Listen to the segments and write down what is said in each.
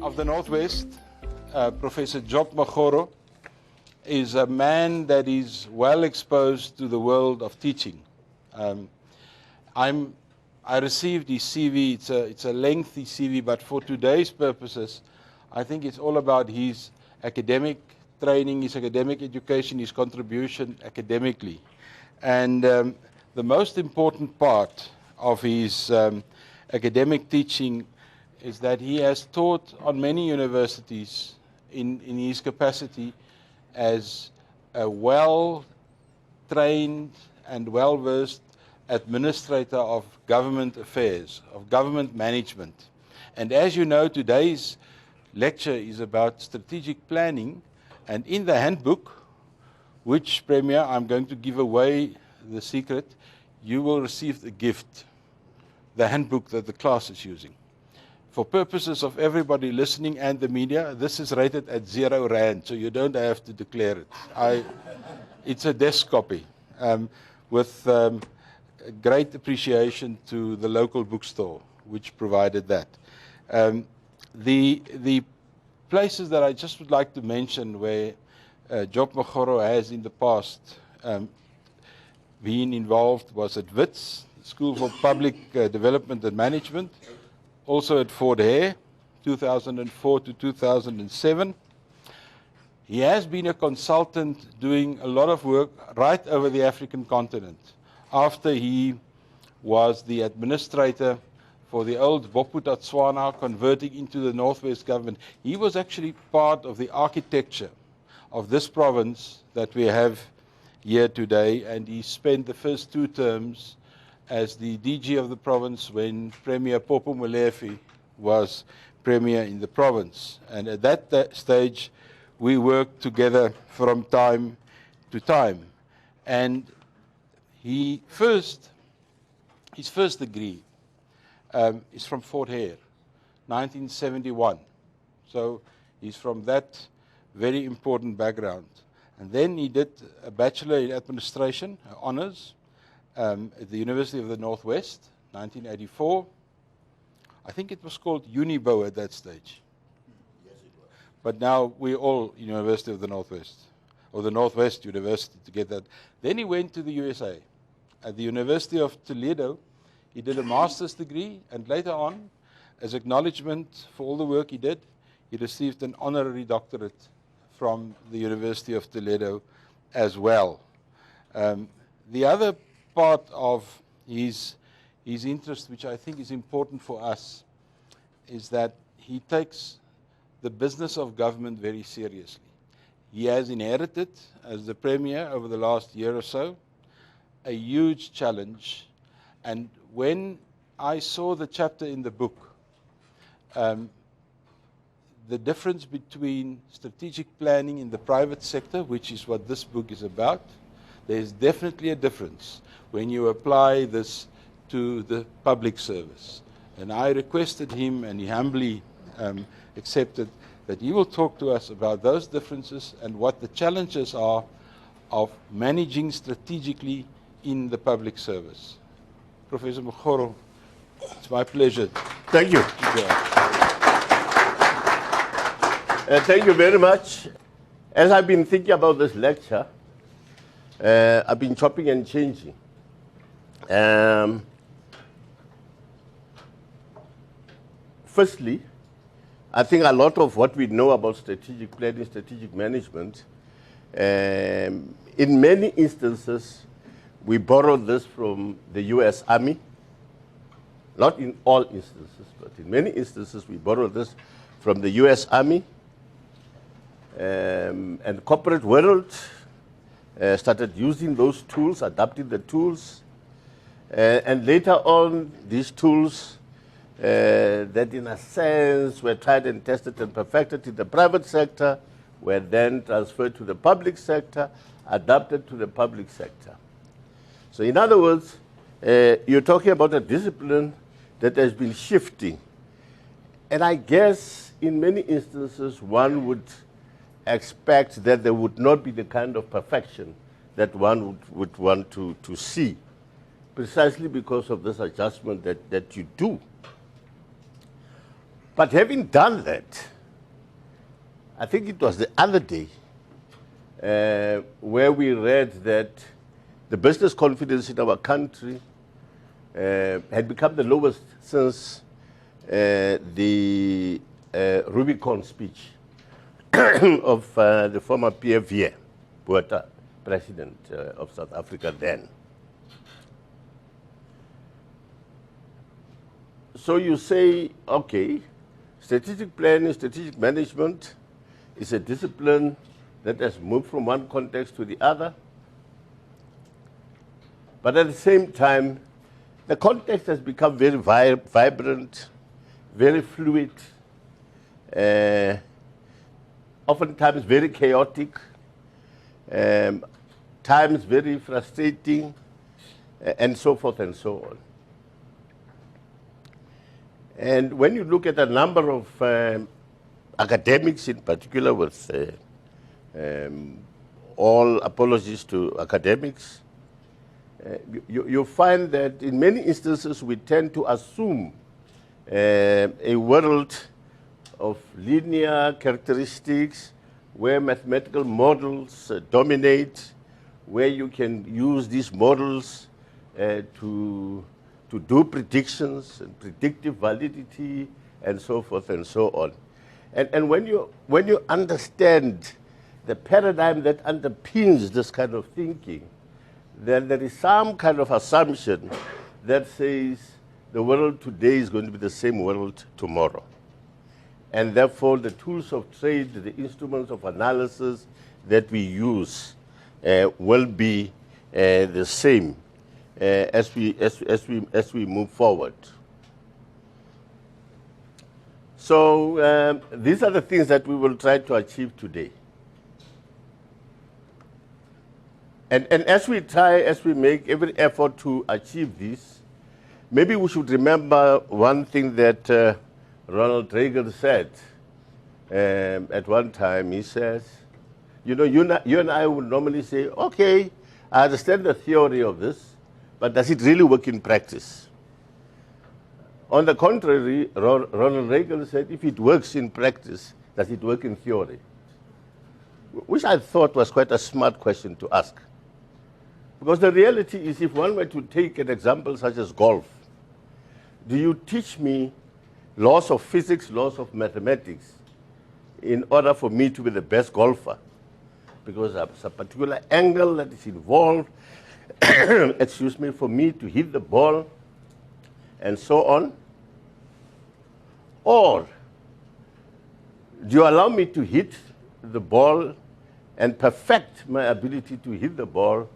of the Northwest, Professor Job Magoro, is a man that is well exposed to the world of teaching. I received his CV. It's a lengthy CV, but for today's purposes, I think it's all about his academic training, his academic education, his contribution academically. And the most important part of his academic teaching is that he has taught on many universities in his capacity as a well-trained and well-versed administrator of government affairs, of government management. And as you know, today's lecture is about strategic planning, and in the handbook, which, Premier, I'm going to give away the secret, you will receive a gift, the handbook that the class is using. For purposes of everybody listening and the media, this is rated at R0, so you don't have to declare it. It's a desk copy with great appreciation to the local bookstore, which provided that. The places that I just would like to mention where Job Magoro has in the past been involved was at WITS, School for Public Development and Management, also at Fort Hare, 2004 to 2007. He has been a consultant doing a lot of work right over the African continent. After he was the administrator for the old Bophuthatswana converting into the Northwest government, he was actually part of the architecture of this province that we have here today, and he spent the first 2 terms as the DG of the province when Premier Popo Molefe was Premier in the province. And at that stage, we worked together from time to time. And his first degree is from Fort Hare, 1971. So he's from that very important background. And then he did a Bachelor in Administration, Honours, at the University of the Northwest, 1984. I think it was called Unibo at that stage. Yes, it was. But now we're all University of the Northwest, or the Northwest University to get that. Then he went to the USA. At the University of Toledo, he did a master's degree, and later on, as acknowledgement for all the work he did, he received an honorary doctorate from the University of Toledo as well. The other part of his interest, which I think is important for us, is that he takes the business of government very seriously. He has inherited, as the Premier over the last year or so, a huge challenge. And when I saw the chapter in the book, the difference between strategic planning in the private sector, which is what this book is about, there's definitely a difference when you apply this to the public service. And I requested him, and he humbly accepted, that he will talk to us about those differences and what the challenges are of managing strategically in the public service. Professor Magoro, it's my pleasure. Thank you. Thank you very much. As I've been thinking about this lecture, I've been chopping and changing. Firstly, I think a lot of what we know about strategic planning, strategic management, in many instances, we borrowed this from the US Army. Not in all instances, but in many instances, we borrowed this from the US Army. And the corporate world started using those tools, adapting the tools. And later on, these tools that in a sense were tried and tested and perfected in the private sector were then transferred to the public sector, adapted to the public sector. So in other words, you're talking about a discipline that has been shifting. And I guess in many instances, one would expect that there would not be the kind of perfection that one would want to see, precisely because of this adjustment that you do. But having done that, I think it was the other day, where we read that the business confidence in our country had become the lowest since the Rubicon speech of the former PFV, Botha, president of South Africa then. So you say, okay, strategic planning, strategic management is a discipline that has moved from one context to the other. But at the same time, the context has become very vibrant, very fluid, oftentimes very chaotic, times very frustrating, and so forth and so on. And when you look at a number of academics in particular, with all apologies to academics, you find that in many instances we tend to assume a world of linear characteristics where mathematical models dominate, where you can use these models to do predictions and predictive validity and so forth and so on. And when you understand the paradigm that underpins this kind of thinking, then there is some kind of assumption that says the world today is going to be the same world tomorrow. And therefore, the tools of trade, the instruments of analysis that we use will be the same as we move forward. So these are the things that we will try to achieve today. And as we make every effort to achieve this, maybe we should remember one thing that Ronald Reagan said at one time. He says, you know, you and I would normally say, okay, I understand the theory of this, but does it really work in practice? On the contrary, Ronald Reagan said, if it works in practice, does it work in theory? Which I thought was quite a smart question to ask. Because the reality is, if one were to take an example such as golf, do you teach me laws of physics, laws of mathematics, in order for me to be the best golfer? Because there's a particular angle that is involved, excuse me, for me to hit the ball, and so on. Or do you allow me to hit the ball and perfect my ability to hit the ball,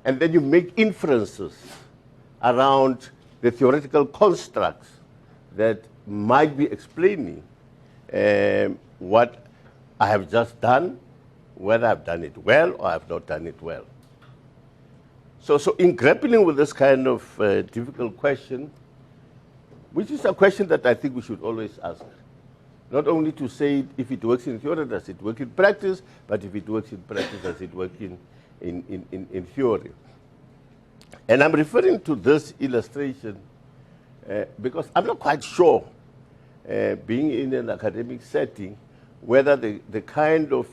and then you make inferences around the theoretical constructs that might be explaining what I have just done, whether I've done it well or I've not done it well. So in grappling with this kind of difficult question, which is a question that I think we should always ask, not only to say if it works in theory, does it work in practice, but if it works in practice, does it work in theory? And I'm referring to this illustration because I'm not quite sure, being in an academic setting, whether the kind of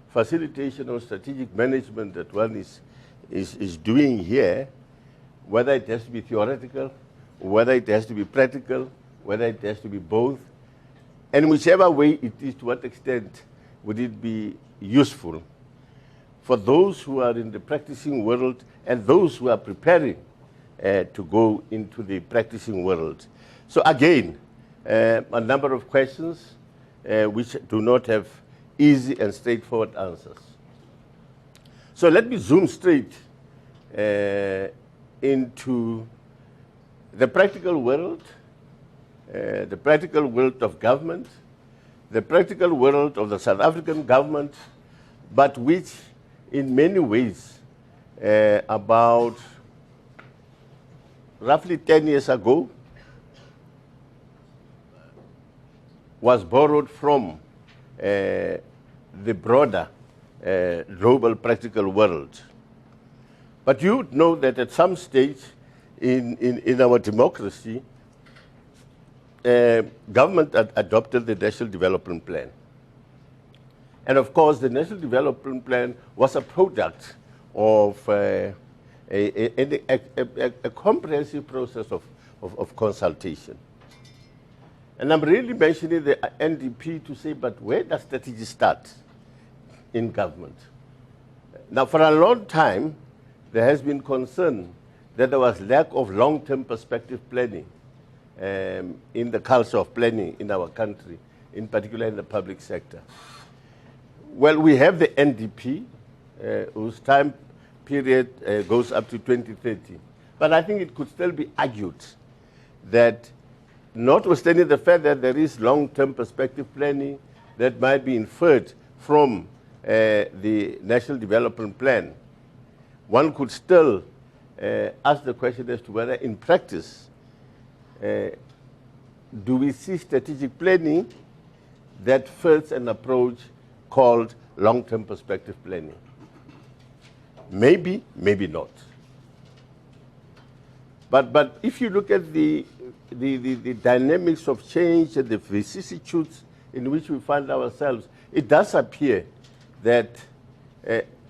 facilitation or strategic management that one is doing here, whether it has to be theoretical, whether it has to be practical, whether it has to be both, and whichever way it is, to what extent would it be useful for those who are in the practicing world and those who are preparing to go into the practicing world. So again, a number of questions which do not have easy and straightforward answers. So let me zoom straight into the practical world of government, the practical world of the South African government, but which in many ways, about roughly 10 years ago, was borrowed from the broader global practical world. But you would know that at some stage in our democracy, government adopted the National Development Plan. And of course, the National Development Plan was a product of a comprehensive process of consultation. And I'm really mentioning the NDP to say, but where does strategy start in government? Now, for a long time, there has been concern that there was lack of long-term perspective planning in the culture of planning in our country, in particular in the public sector. Well, we have the NDP, whose time period goes up to 2030. But I think it could still be argued that, notwithstanding the fact that there is long-term perspective planning that might be inferred from the National Development Plan, one could still ask the question as to whether in practice do we see strategic planning that fits an approach called long-term perspective planning. Maybe, maybe not. But if you look at the dynamics of change and the vicissitudes in which we find ourselves, it does appear that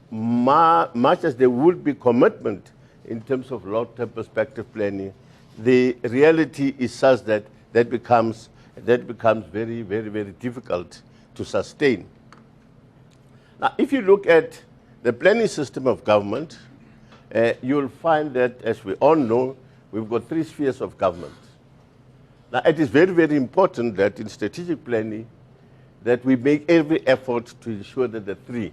much as there would be commitment in terms of long-term perspective planning, the reality is such that that becomes very, very, very difficult to sustain. Now, if you look at the planning system of government, you'll find that, as we all know, we've got 3 spheres of government. Now, it is very, very important that in strategic planning, that we make every effort to ensure that the 3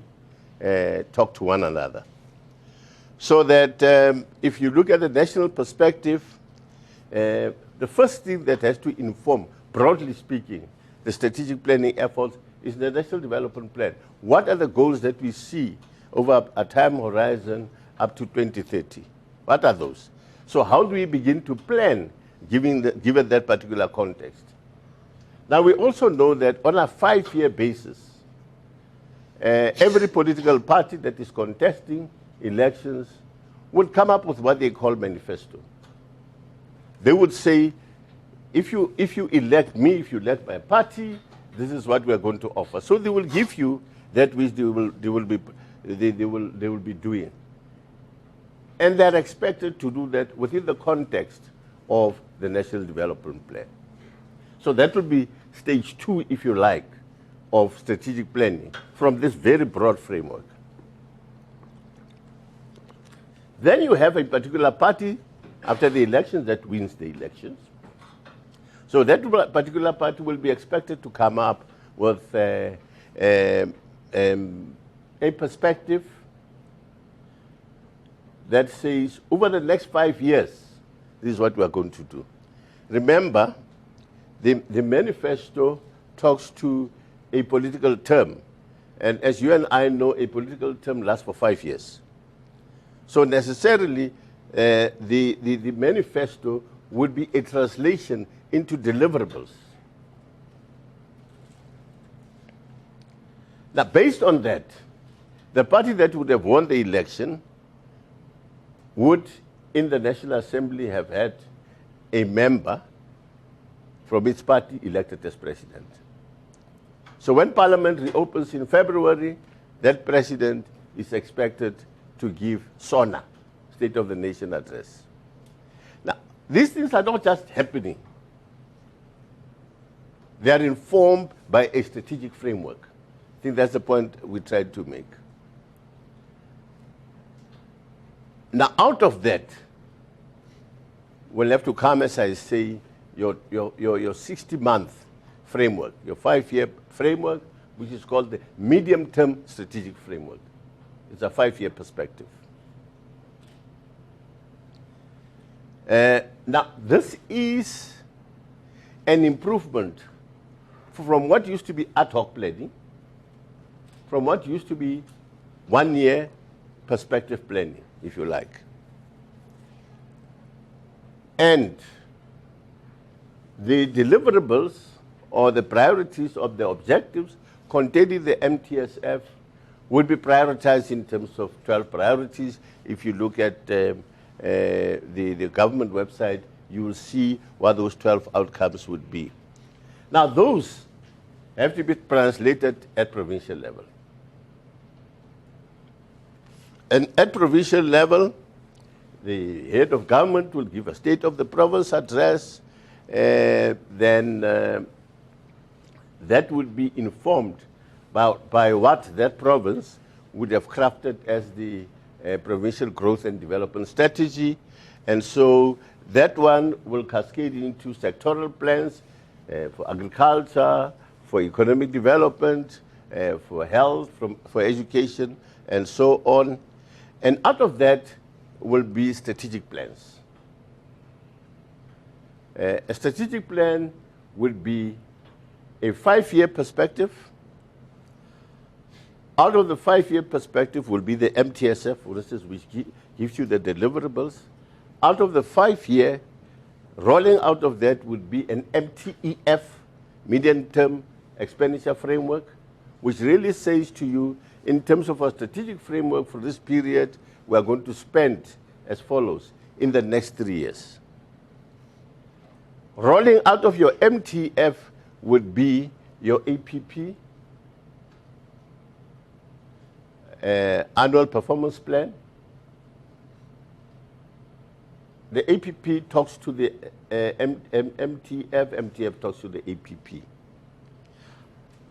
talk to one another. So that if you look at the national perspective, the first thing that has to inform, broadly speaking, the strategic planning efforts is the National Development Plan. What are the goals that we see over a time horizon up to 2030? What are those? So how do we begin to plan given that particular context? Now, we also know that on a 5-year basis, every political party that is contesting elections would come up with what they call manifesto. They would say, if you elect me, if you elect my party, this is what we are going to offer. So they will give you that which they will be doing. And they're expected to do that within the context of the National Development Plan. So that will be stage 2, if you like, of strategic planning from this very broad framework. Then you have a particular party after the elections that wins the elections. So that particular party will be expected to come up with a perspective that says, over the next 5 years, this is what we are going to do. Remember, the manifesto talks to a political term. And as you and I know, a political term lasts for 5 years. So necessarily, the manifesto would be a translation into deliverables. Now, based on that, the party that would have won the election would, in the National Assembly, have had a member from its party elected as president. So when Parliament reopens in February, that president is expected to give SONA, State of the Nation address. Now, these things are not just happening. They are informed by a strategic framework. I think that's the point we tried to make. Now, out of that, we'll have to come, as I say, your 60-month framework, your 5-year framework, which is called the medium-term strategic framework. It's a 5-year perspective. Now, this is an improvement from what used to be ad hoc planning, from what used to be 1-year perspective planning, if you like. And the deliverables or the priorities of the objectives contained in the MTSF would be prioritized in terms of 12 priorities. If you look at the government website, you will see what those 12 outcomes would be. Now, those have to be translated at provincial level. And at provincial level, the head of government will give a state of the province address, then that would be informed by what that province would have crafted as the provincial growth and development strategy. And so that one will cascade into sectoral plans for agriculture, for economic development, for health, for education, and so on. And out of that will be strategic plans. A strategic plan would be a 5-year perspective. Out of the 5-year perspective will be the MTSF, for instance, which gives you the deliverables. Out of the 5-year, rolling out of that would be an MTEF, medium-term expenditure framework, which really says to you, in terms of our strategic framework for this period, we are going to spend as follows in the next 3 years. Rolling out of your MTF would be your APP, annual performance plan. The APP talks to the MTF, MTF talks to the APP.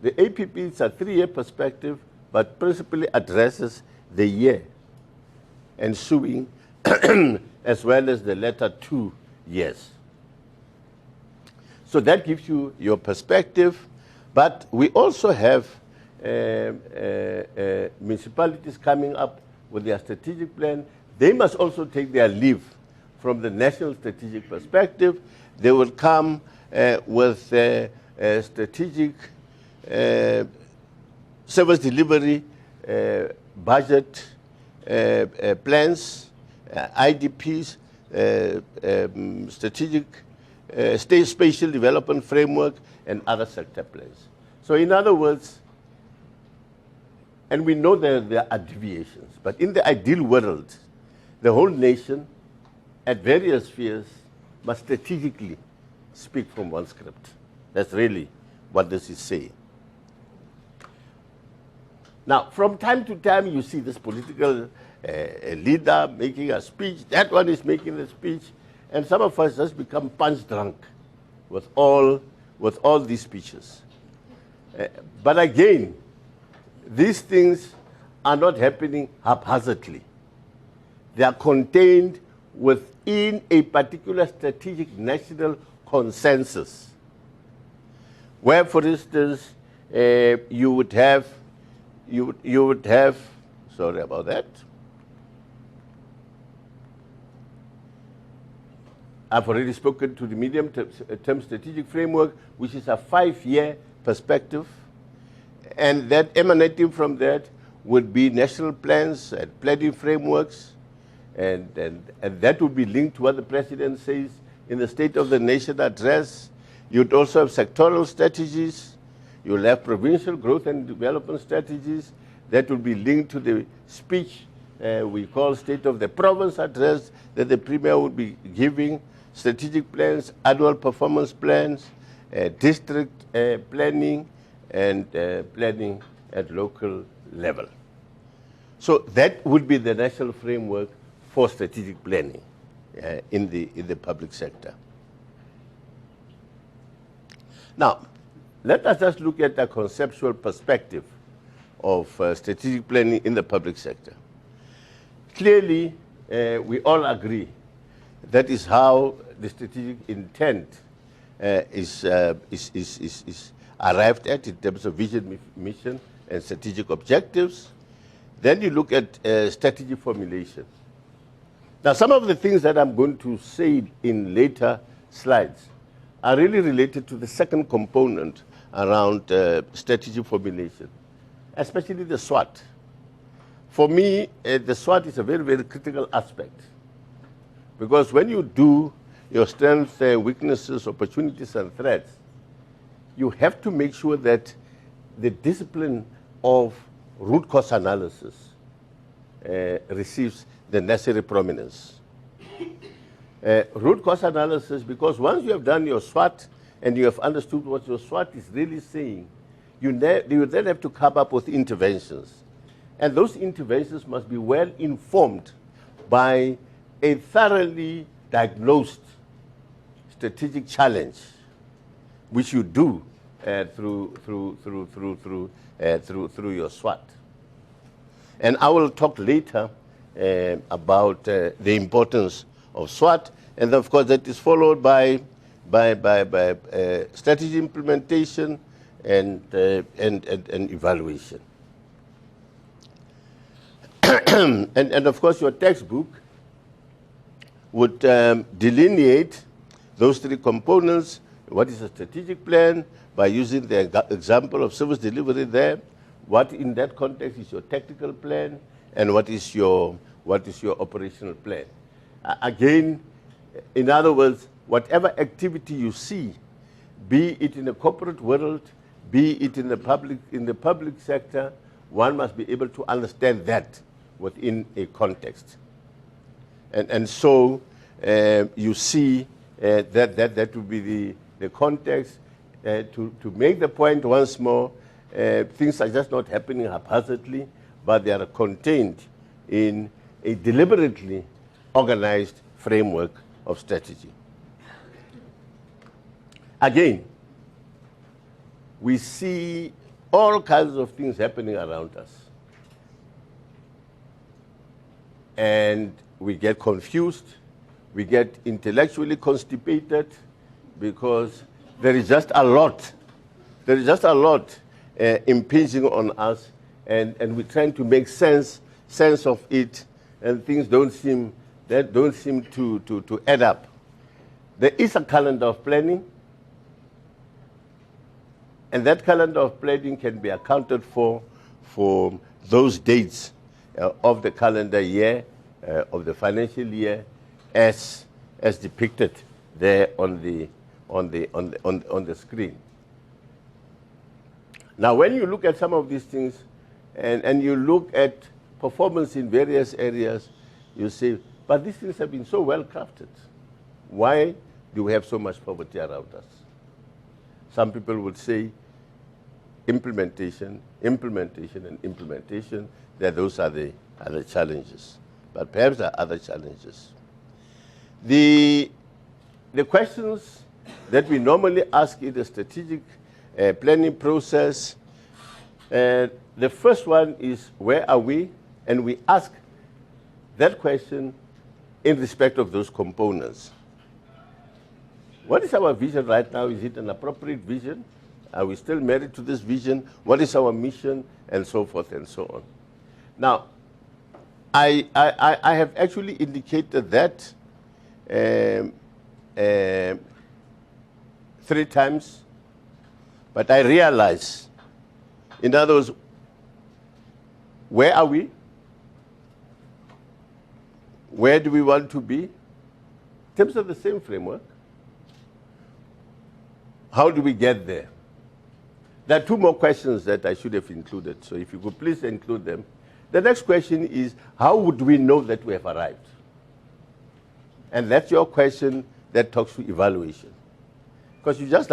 The APP is a 3-year perspective, but principally addresses the year ensuing as well as the latter 2 years. So that gives you your perspective, but we also have municipalities coming up with their strategic plan. They must also take their leave from the national strategic perspective. They will come with strategic service delivery budget plans, IDPs, strategic state spatial development framework, and other sector plans. So in other words, and we know that there are deviations, but in the ideal world, the whole nation at various spheres must strategically speak from one script. That's really what this is saying. Now, from time to time, you see this political leader making a speech, that one is making a speech, and some of us just become punch drunk with all these speeches. But again, these things are not happening haphazardly. They are contained within a particular strategic national consensus, where, for instance, you would have, sorry about that. I've already spoken to the medium-term strategic framework, which is a 5-year perspective, and that emanating from that would be national plans and planning frameworks, and that would be linked to what the President says in the State of the Nation address. You'd also have sectoral strategies. You'll have provincial growth and development strategies that will be linked to the speech we call State of the Province address that the Premier would be giving, strategic plans, annual performance plans, district planning, and planning at local level. So that would be the national framework for strategic planning in the public sector. Now, let us just look at a conceptual perspective of strategic planning in the public sector. Clearly, we all agree that is how the strategic intent is arrived at in terms of vision, mission, and strategic objectives. Then you look at strategy formulation. Now, some of the things that I'm going to say in later slides are really related to the second component around strategy formulation, especially the SWOT. For me, the SWOT is a very, very critical aspect, because when you do your strengths, weaknesses, opportunities, and threats, you have to make sure that the discipline of root cause analysis receives the necessary prominence. Root cause analysis, because once you have done your SWOT and you have understood what your SWOT is really saying, you then have to come up with interventions. And those interventions must be well informed by a thoroughly diagnosed strategic challenge, which you do through your SWOT. And I will talk later about the importance of SWOT, and of course that is followed by strategy implementation and evaluation. and of course your textbook would delineate those three components. What is a strategic plan? By using the example of service delivery there. What in that context is your tactical plan, and what is your operational plan? Again, in other words, whatever activity you see, be it in the corporate world, be it in the public sector, one must be able to understand that within a context. And so you see that would be the context. To make the point once more, things are just not happening haphazardly, but they are contained in a deliberately organized framework of strategy. Again, we see all kinds of things happening around us. And we get confused, we get intellectually constipated, because there is just a lot. There is just a lot impinging on us, and we're trying to make sense of it, and things don't seem to add up. There is a calendar of planning, and that calendar of planning can be accounted for those dates of the calendar year, of the financial year, as depicted there on the screen. Now, when you look at some of these things, and you look at performance in various areas, you say, but these things have been so well crafted. Why do we have so much poverty around us? Some people would say implementation, and implementation, that those are the challenges. But perhaps there are other challenges. The questions that we normally ask in the strategic planning process, the first one is, where are we? And we ask that question in respect of those components. What is our vision right now? Is it an appropriate vision? Are we still married to this vision? What is our mission? And so forth and so on. Now, I have actually indicated that 3 times, but I realize, in other words, where are we? Where do we want to be? In terms of the same framework, how do we get there? There are 2 more questions that I should have included, so if you could please include them. The next question is, how would we know that we have arrived? And that's your question that talks to evaluation. Because you just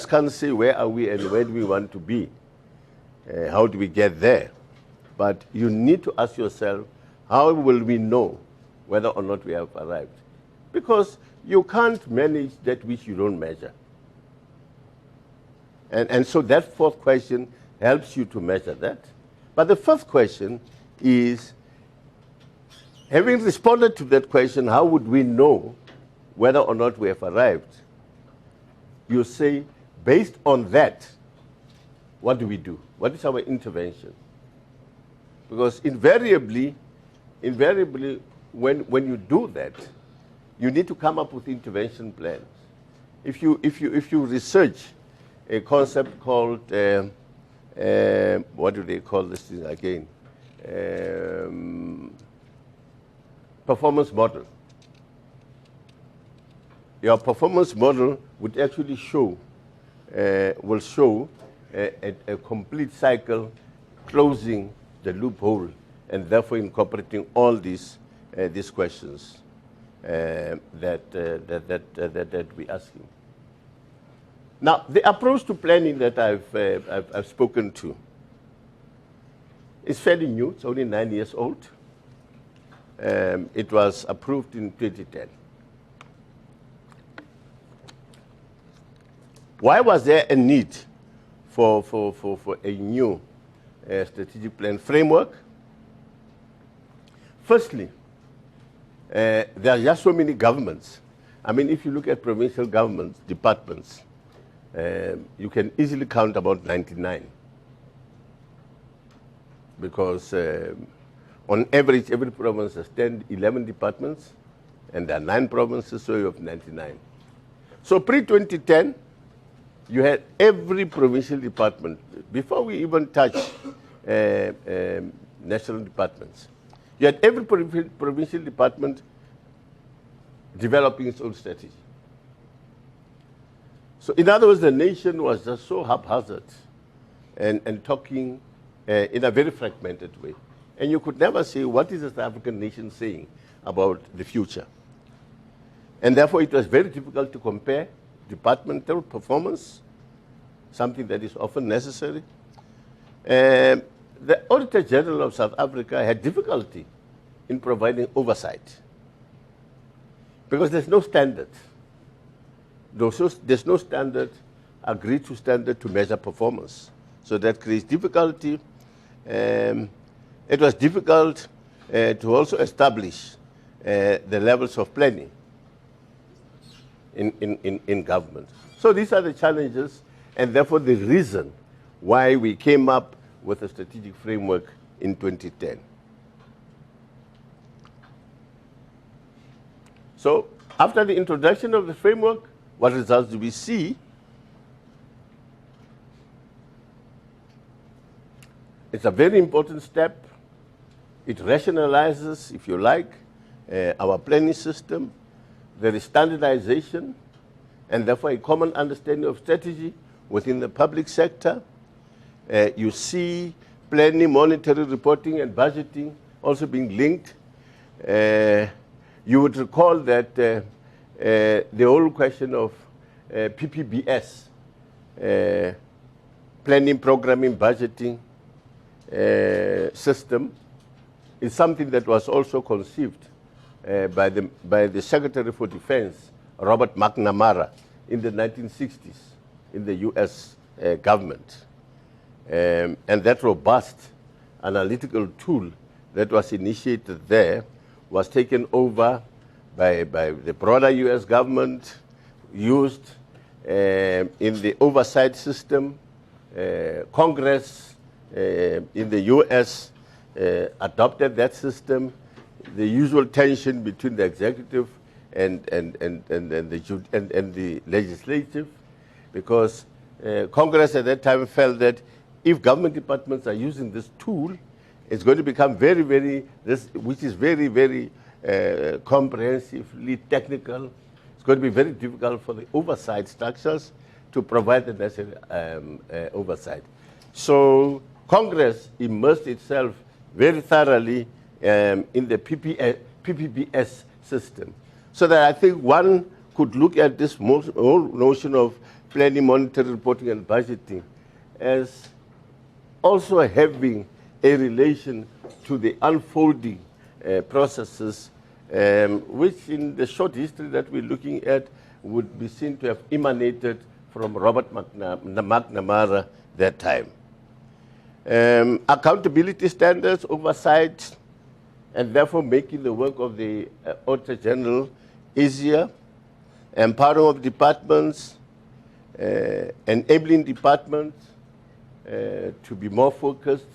can't say, where are we and where do we want to be? How do we get there? But you need to ask yourself, how will we know whether or not we have arrived? Because you can't manage that which you don't measure. And so that 4th question helps you to measure that. But the 1st question is, having responded to that question, how would we know whether or not we have arrived? You say, based on that, what do we do? What is our intervention? Because invariably, when you do that, you need to come up with intervention plans. If you research a concept called, what do they call this thing again? Performance model. Your performance model would actually show, will show a complete cycle, closing the loophole, and therefore incorporating all these questions that we ask you. Now, the approach to planning that I've spoken to is fairly new. It's only 9 years old. It was approved in 2010. Why was there a need for a new strategic plan framework? Firstly, there are just so many governments. I mean, if you look at provincial governments, departments, you can easily count about 99. Because on average, every province has 10, 11 departments, and there are 9 provinces, so you have 99. So pre-2010, you had every provincial department, before we even touch national departments, you had every provincial department developing its own strategy. So in other words, the nation was just so haphazard and talking in a very fragmented way. And you could never say, what is the South African nation saying about the future? And therefore, it was very difficult to compare departmental performance, something that is often necessary. The Auditor General of South Africa had difficulty in providing oversight because there's no standard. There's no standard, agreed to standard to measure performance. So that creates difficulty. It was difficult to also establish the levels of planning in government. So these are the challenges, and therefore the reason why we came up with a strategic framework in 2010. So after the introduction of the framework, what results do we see? It's a very important step. It rationalizes, if you like, our planning system. There is standardization, and therefore a common understanding of strategy within the public sector. You see planning, monitoring, reporting, and budgeting also being linked. You would recall that the whole question of PPBS, planning, programming, budgeting system, is something that was also conceived by the Secretary for Defense, Robert McNamara, in the 1960s in the US government. And that robust analytical tool that was initiated there was taken over by the broader US government, used in the oversight system. Congress in the US adopted that system. The usual tension between the executive and the legislative, because Congress at that time felt that if government departments are using this tool, it's going to become very, which is very, very comprehensively technical. It's going to be very difficult for the oversight structures to provide the necessary oversight. So Congress immersed itself very thoroughly in the PPBS system. So that I think one could look at this whole notion of planning, monitoring, reporting, and budgeting as also having a relation to the unfolding processes, which in the short history that we're looking at would be seen to have emanated from Robert McNamara that time. Accountability standards, oversight, and therefore making the work of the Auditor General easier, empowering of departments, enabling departments to be more focused,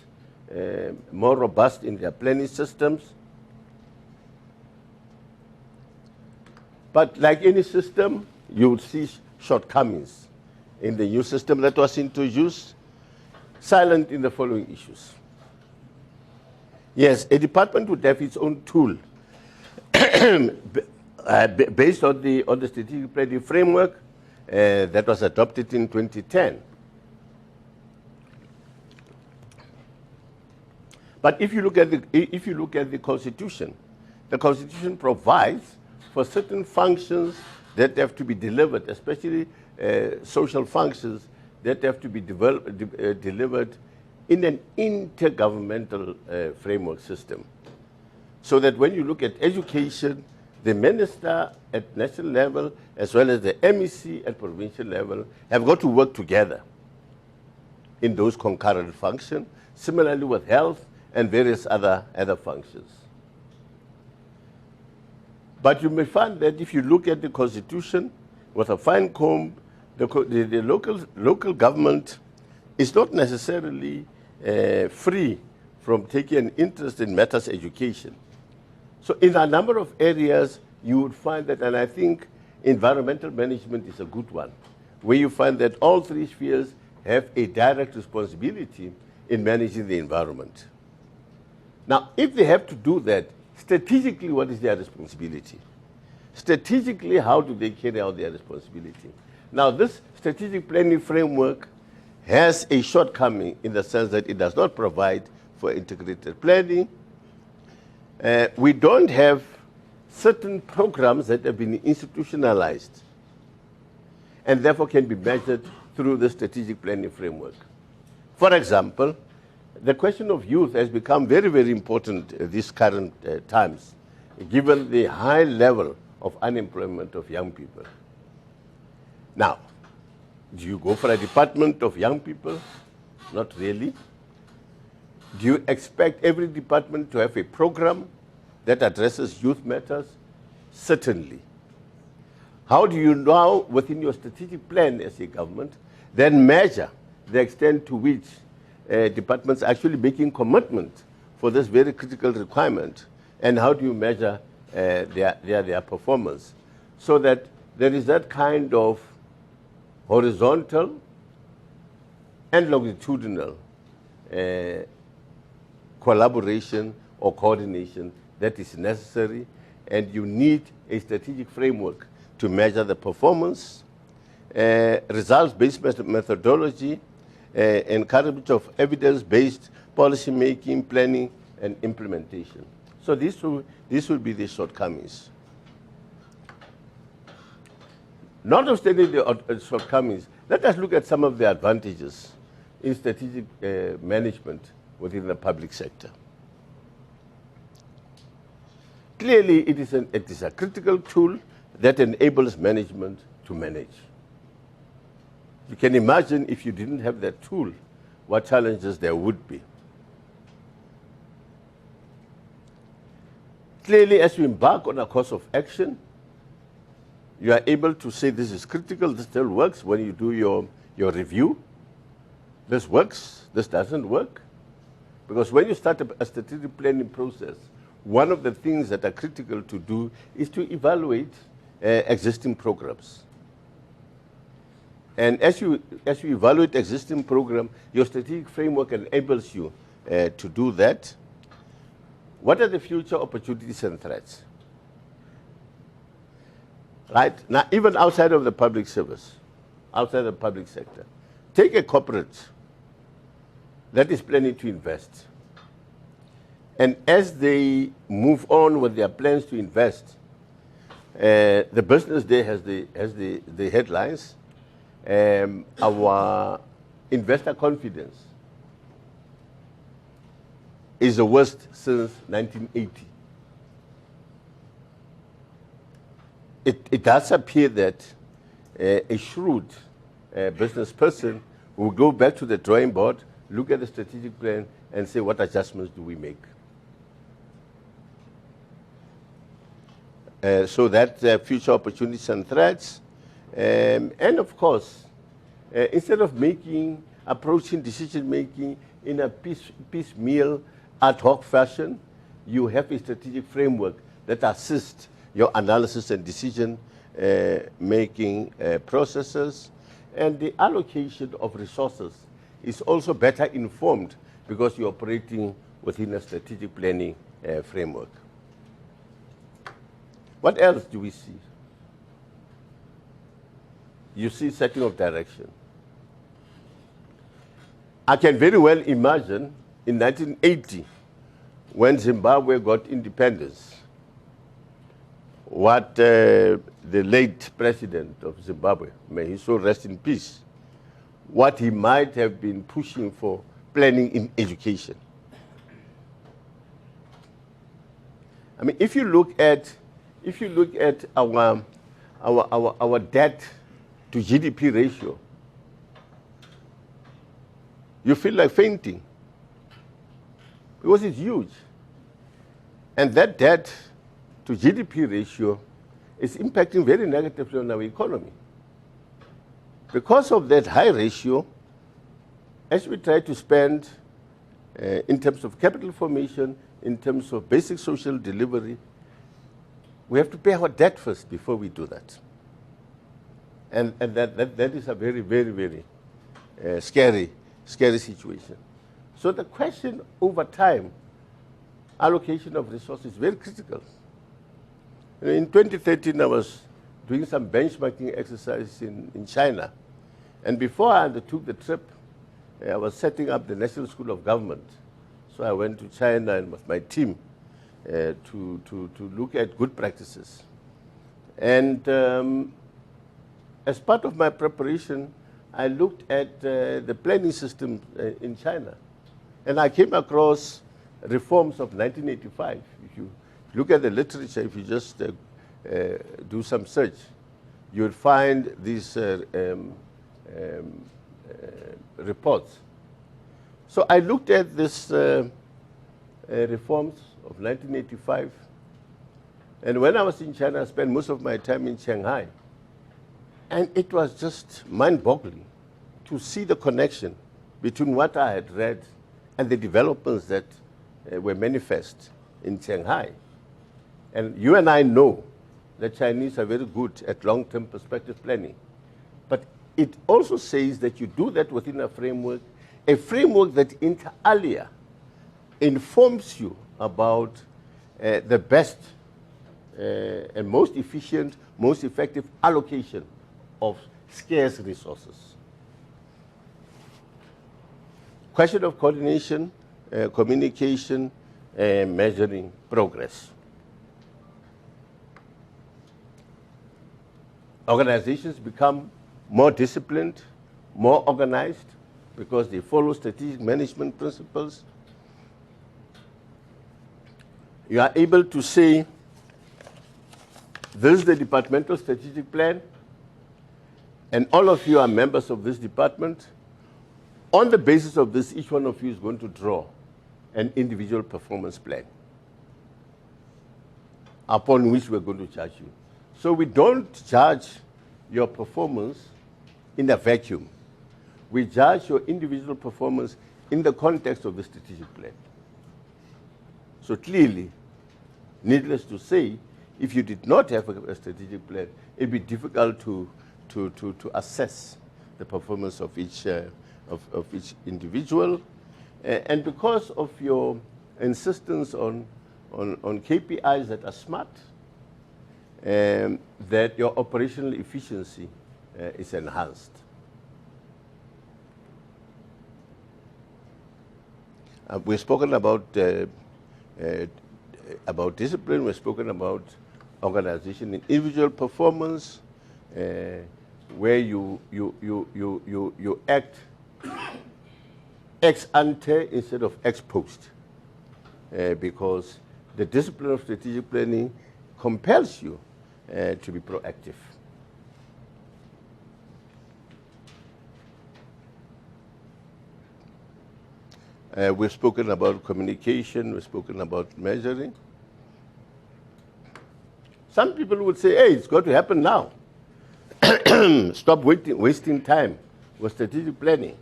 more robust in their planning systems. But like any system, you would see shortcomings in the new system that was introduced, silent in the following issues. Yes, a department would have its own tool based on the strategic planning framework that was adopted in 2010. But if you look at the Constitution provides for certain functions that have to be delivered, especially social functions that have to be delivered in an intergovernmental framework system. So that when you look at education, the minister at national level as well as the MEC at provincial level have got to work together in those concurrent functions, similarly with health and various other functions. But you may find that if you look at the constitution with a fine comb, the local government is not necessarily free from taking an interest in matters education. So in a number of areas, you would find that, and I think environmental management is a good one, where you find that all three spheres have a direct responsibility in managing the environment. Now, if they have to do that, strategically, what is their responsibility? Strategically, how do they carry out their responsibility? Now, this strategic planning framework has a shortcoming in the sense that it does not provide for integrated planning. We don't have certain programs that have been institutionalized and therefore can be measured through the strategic planning framework. For example, the question of youth has become very, very important these current times, given the high level of unemployment of young people. Now, do you go for a department of young people? Not really. Do you expect every department to have a program that addresses youth matters? Certainly. How do you now, within your strategic plan as a government, then measure the extent to which departments are actually making commitment for this very critical requirement, and how do you measure their performance, so that there is that kind of horizontal and longitudinal collaboration or coordination that is necessary, and you need a strategic framework to measure the performance, results-based methodology, encouragement of evidence-based policy making, planning, and implementation. So these will be the shortcomings. Notwithstanding the shortcomings, let us look at some of the advantages in strategic management within the public sector. Clearly, it is a critical tool that enables management to manage. You can imagine if you didn't have that tool, what challenges there would be. Clearly, as you embark on a course of action, you are able to say this is critical, this still works when you do your review. This works, this doesn't work. Because when you start a strategic planning process, one of the things that are critical to do is to evaluate existing programs. And as you evaluate existing program, your strategic framework enables you to do that. What are the future opportunities and threats? Right? Now, even outside of the public service, outside the public sector, take a corporate that is planning to invest. And as they move on with their plans to invest, the business there has the headlines. Our investor confidence is the worst since 1980. It does appear that a shrewd business person will go back to the drawing board, look at the strategic plan, and say, what adjustments do we make? So that future opportunities and threats. And of course, instead of approaching decision-making in a piecemeal, ad hoc fashion, you have a strategic framework that assists your analysis and decision-making processes. And the allocation of resources is also better informed because you're operating within a strategic planning framework. What else do we see? You see setting of direction. I can very well imagine in 1980, when Zimbabwe got independence, what the late president of Zimbabwe, may he so rest in peace, what he might have been pushing for planning in education. I mean, if you look at our debt to GDP ratio, you feel like fainting because it's huge. And that debt to GDP ratio is impacting very negatively on our economy. Because of that high ratio, as we try to spend in terms of capital formation, in terms of basic social delivery, we have to pay our debt first before we do that. And that is a very, very, very scary situation. So the question over time, allocation of resources is very critical. In 2013, I was doing some benchmarking exercise in China. And before I undertook the trip, I was setting up the National School of Government. So I went to China and with my team to look at good practices. And as part of my preparation, I looked at the planning system in China. And I came across reforms of 1985. If you look at the literature, if you just do some search, you would find these reports. So I looked at this reforms of 1985. And when I was in China, I spent most of my time in Shanghai. And it was just mind-boggling to see the connection between what I had read and the developments that were manifest in Shanghai. And you and I know that Chinese are very good at long-term perspective planning. But it also says that you do that within a framework that inter alia informs you about the best and most efficient, most effective allocation of scarce resources. Question of coordination, communication, measuring progress. Organizations become more disciplined, more organized, because they follow strategic management principles. You are able to say, this is the departmental strategic plan, and all of you are members of this department. On the basis of this, each one of you is going to draw an individual performance plan upon which we're going to judge you. So we don't judge your performance in a vacuum. We judge your individual performance in the context of the strategic plan. So clearly, needless to say, if you did not have a strategic plan, it'd be difficult to assess the performance of each individual. And because of your insistence on KPIs that are smart, that your operational efficiency is enhanced. We've spoken about discipline. We've spoken about organization and individual performance, where you act ex ante instead of ex post, because the discipline of strategic planning compels you to be proactive. We've spoken about communication, we've spoken about measuring. Some people would say, hey, it's got to happen now. Stop wasting time with strategic planning.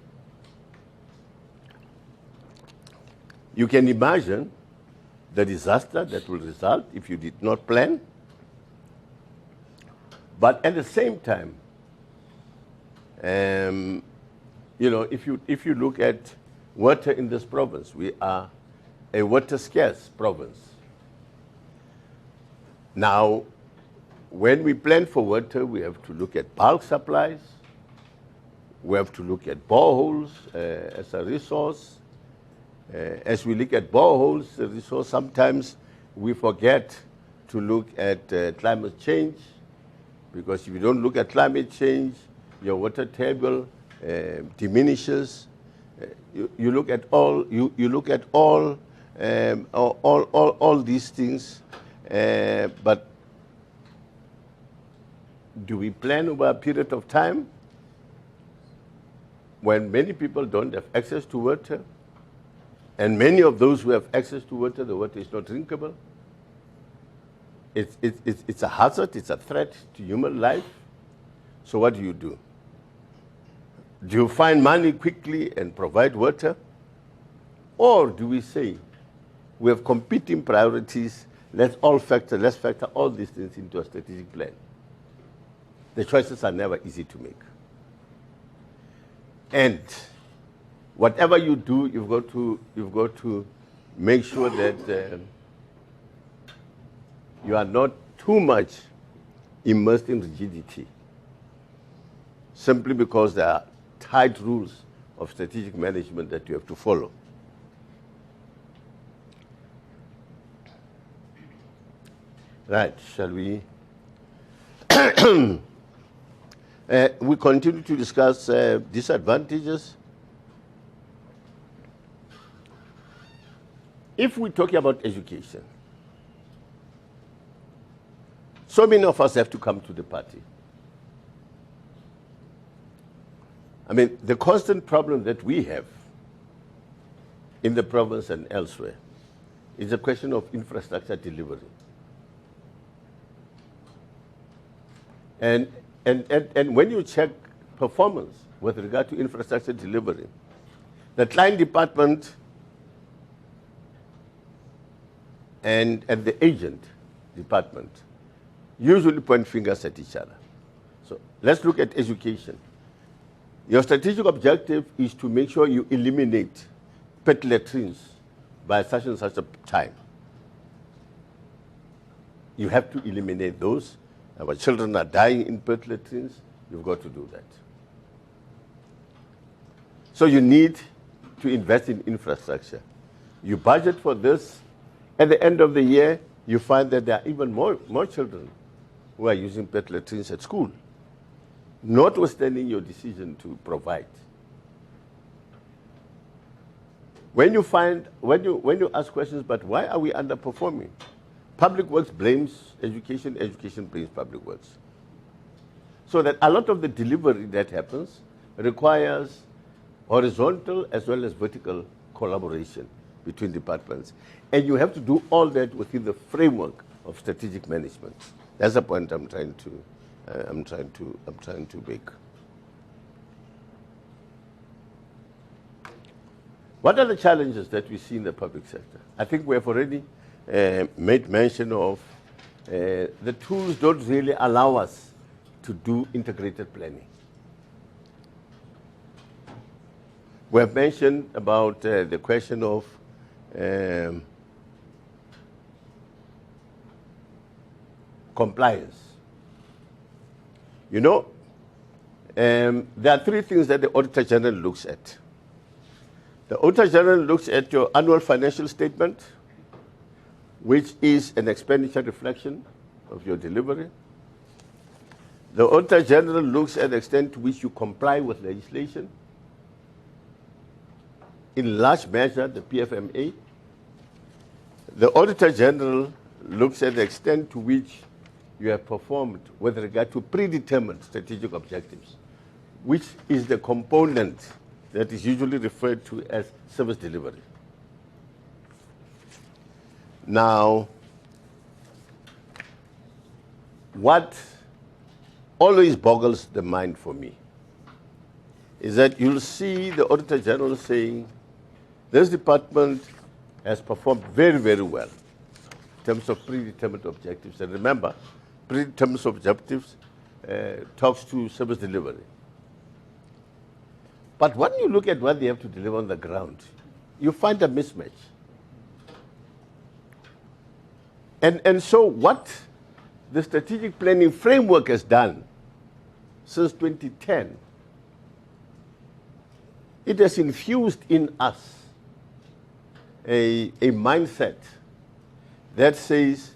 You can imagine the disaster that will result if you did not plan. But at the same time, you know, if you look at water in this province, we are a water scarce province. Now, when we plan for water, we have to look at bulk supplies. We have to look at boreholes as a resource. As we look at boreholes, the resource, sometimes we forget to look at climate change, because if you don't look at climate change, your water table diminishes. You look at all all these things, but do we plan over a period of time when many people don't have access to water, and many of those who have access to water, the water is not drinkable? It's a hazard, it's a threat to human life. So what do? Do you find money quickly and provide water? Or do we say, we have competing priorities, let's factor all these things into a strategic plan? The choices are never easy to make. And whatever you do, you've got to make sure that you are not too much immersed in rigidity, simply because there are tight rules of strategic management that you have to follow. Right, shall we? We continue to discuss disadvantages. If we're talking about education, so many of us have to come to the party. I mean, the constant problem that we have in the province and elsewhere is a question of infrastructure delivery. And when you check performance with regard to infrastructure delivery, the client department and the agent department usually point fingers at each other. So let's look at education. Your strategic objective is to make sure you eliminate pet latrines by such and such a time. You have to eliminate those. Our children are dying in pet latrines. You've got to do that. So you need to invest in infrastructure. You budget for this. At the end of the year, you find that there are even more children who are using pet latrines at school, notwithstanding your decision to provide. When you ask questions, but why are we underperforming? Public Works blames education, education blames Public Works. So that a lot of the delivery that happens requires horizontal as well as vertical collaboration between departments. And you have to do all that within the framework of strategic management. That's the point I'm trying to make. What are the challenges that we see in the public sector? I think we have already made mention of the tools don't really allow us to do integrated planning. We have mentioned about the question of compliance. You know, there are three things that the Auditor General looks at. The Auditor General looks at your annual financial statement, which is an expenditure reflection of your delivery. The Auditor General looks at the extent to which you comply with legislation, in large measure the PFMA. The Auditor General looks at the extent to which you have performed with regard to predetermined strategic objectives, which is the component that is usually referred to as service delivery. Now, what always boggles the mind for me is that you'll see the Auditor General saying, this department has performed very, very well in terms of predetermined objectives. And remember, predetermined objectives talks to service delivery. But when you look at what they have to deliver on the ground, you find a mismatch. And so what the strategic planning framework has done since 2010, it has infused in us a mindset that says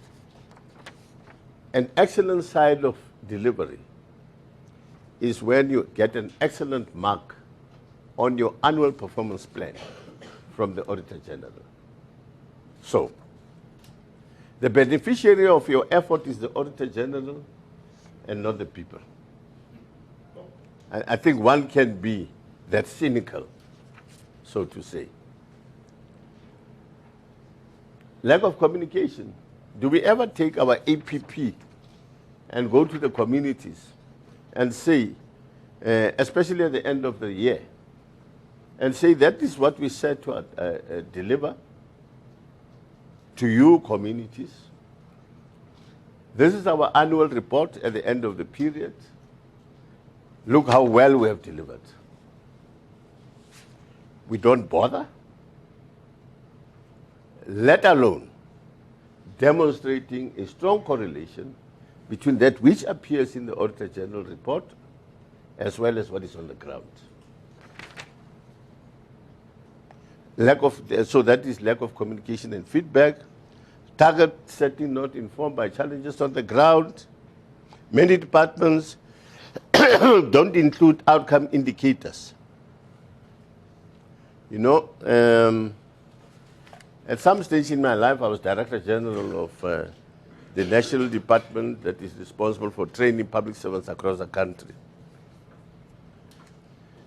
An excellent side of delivery is when you get an excellent mark on your annual performance plan from the Auditor General. So, the beneficiary of your effort is the Auditor General and not the people. I think one can be that cynical, so to say. Lack of communication. Do we ever take our APP and go to the communities and say, especially at the end of the year, and say that is what we said to deliver to you communities? This is our annual report at the end of the period. Look how well we have delivered. We don't bother, let alone demonstrating a strong correlation between that which appears in the Auditor General report as well as what is on the ground. So that is lack of communication and feedback. Target setting not informed by challenges on the ground. Many departments don't include outcome indicators. You know, at some stage in my life, I was Director General of the national department that is responsible for training public servants across the country.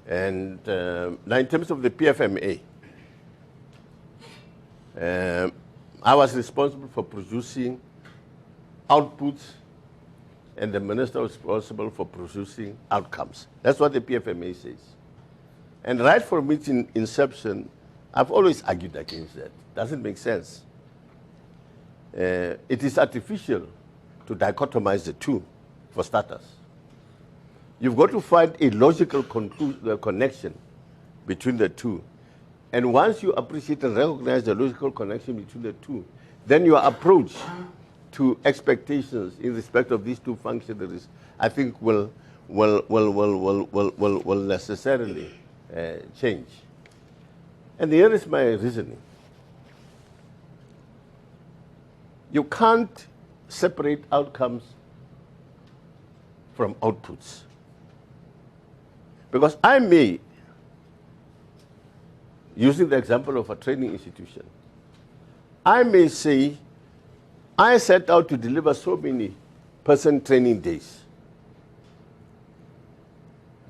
And now in terms of the PFMA, I was responsible for producing outputs, and the minister was responsible for producing outcomes. That's what the PFMA says. And right from its inception, I've always argued against that. Doesn't make sense. It is artificial to dichotomize the two, for starters. You've got to find a logical connection between the two. And once you appreciate and recognize the logical connection between the two, then your approach to expectations in respect of these two functionaries, I think will necessarily change. And here is my reasoning. You can't separate outcomes from outputs. Because I may, using the example of a training institution, I may say, I set out to deliver so many person training days.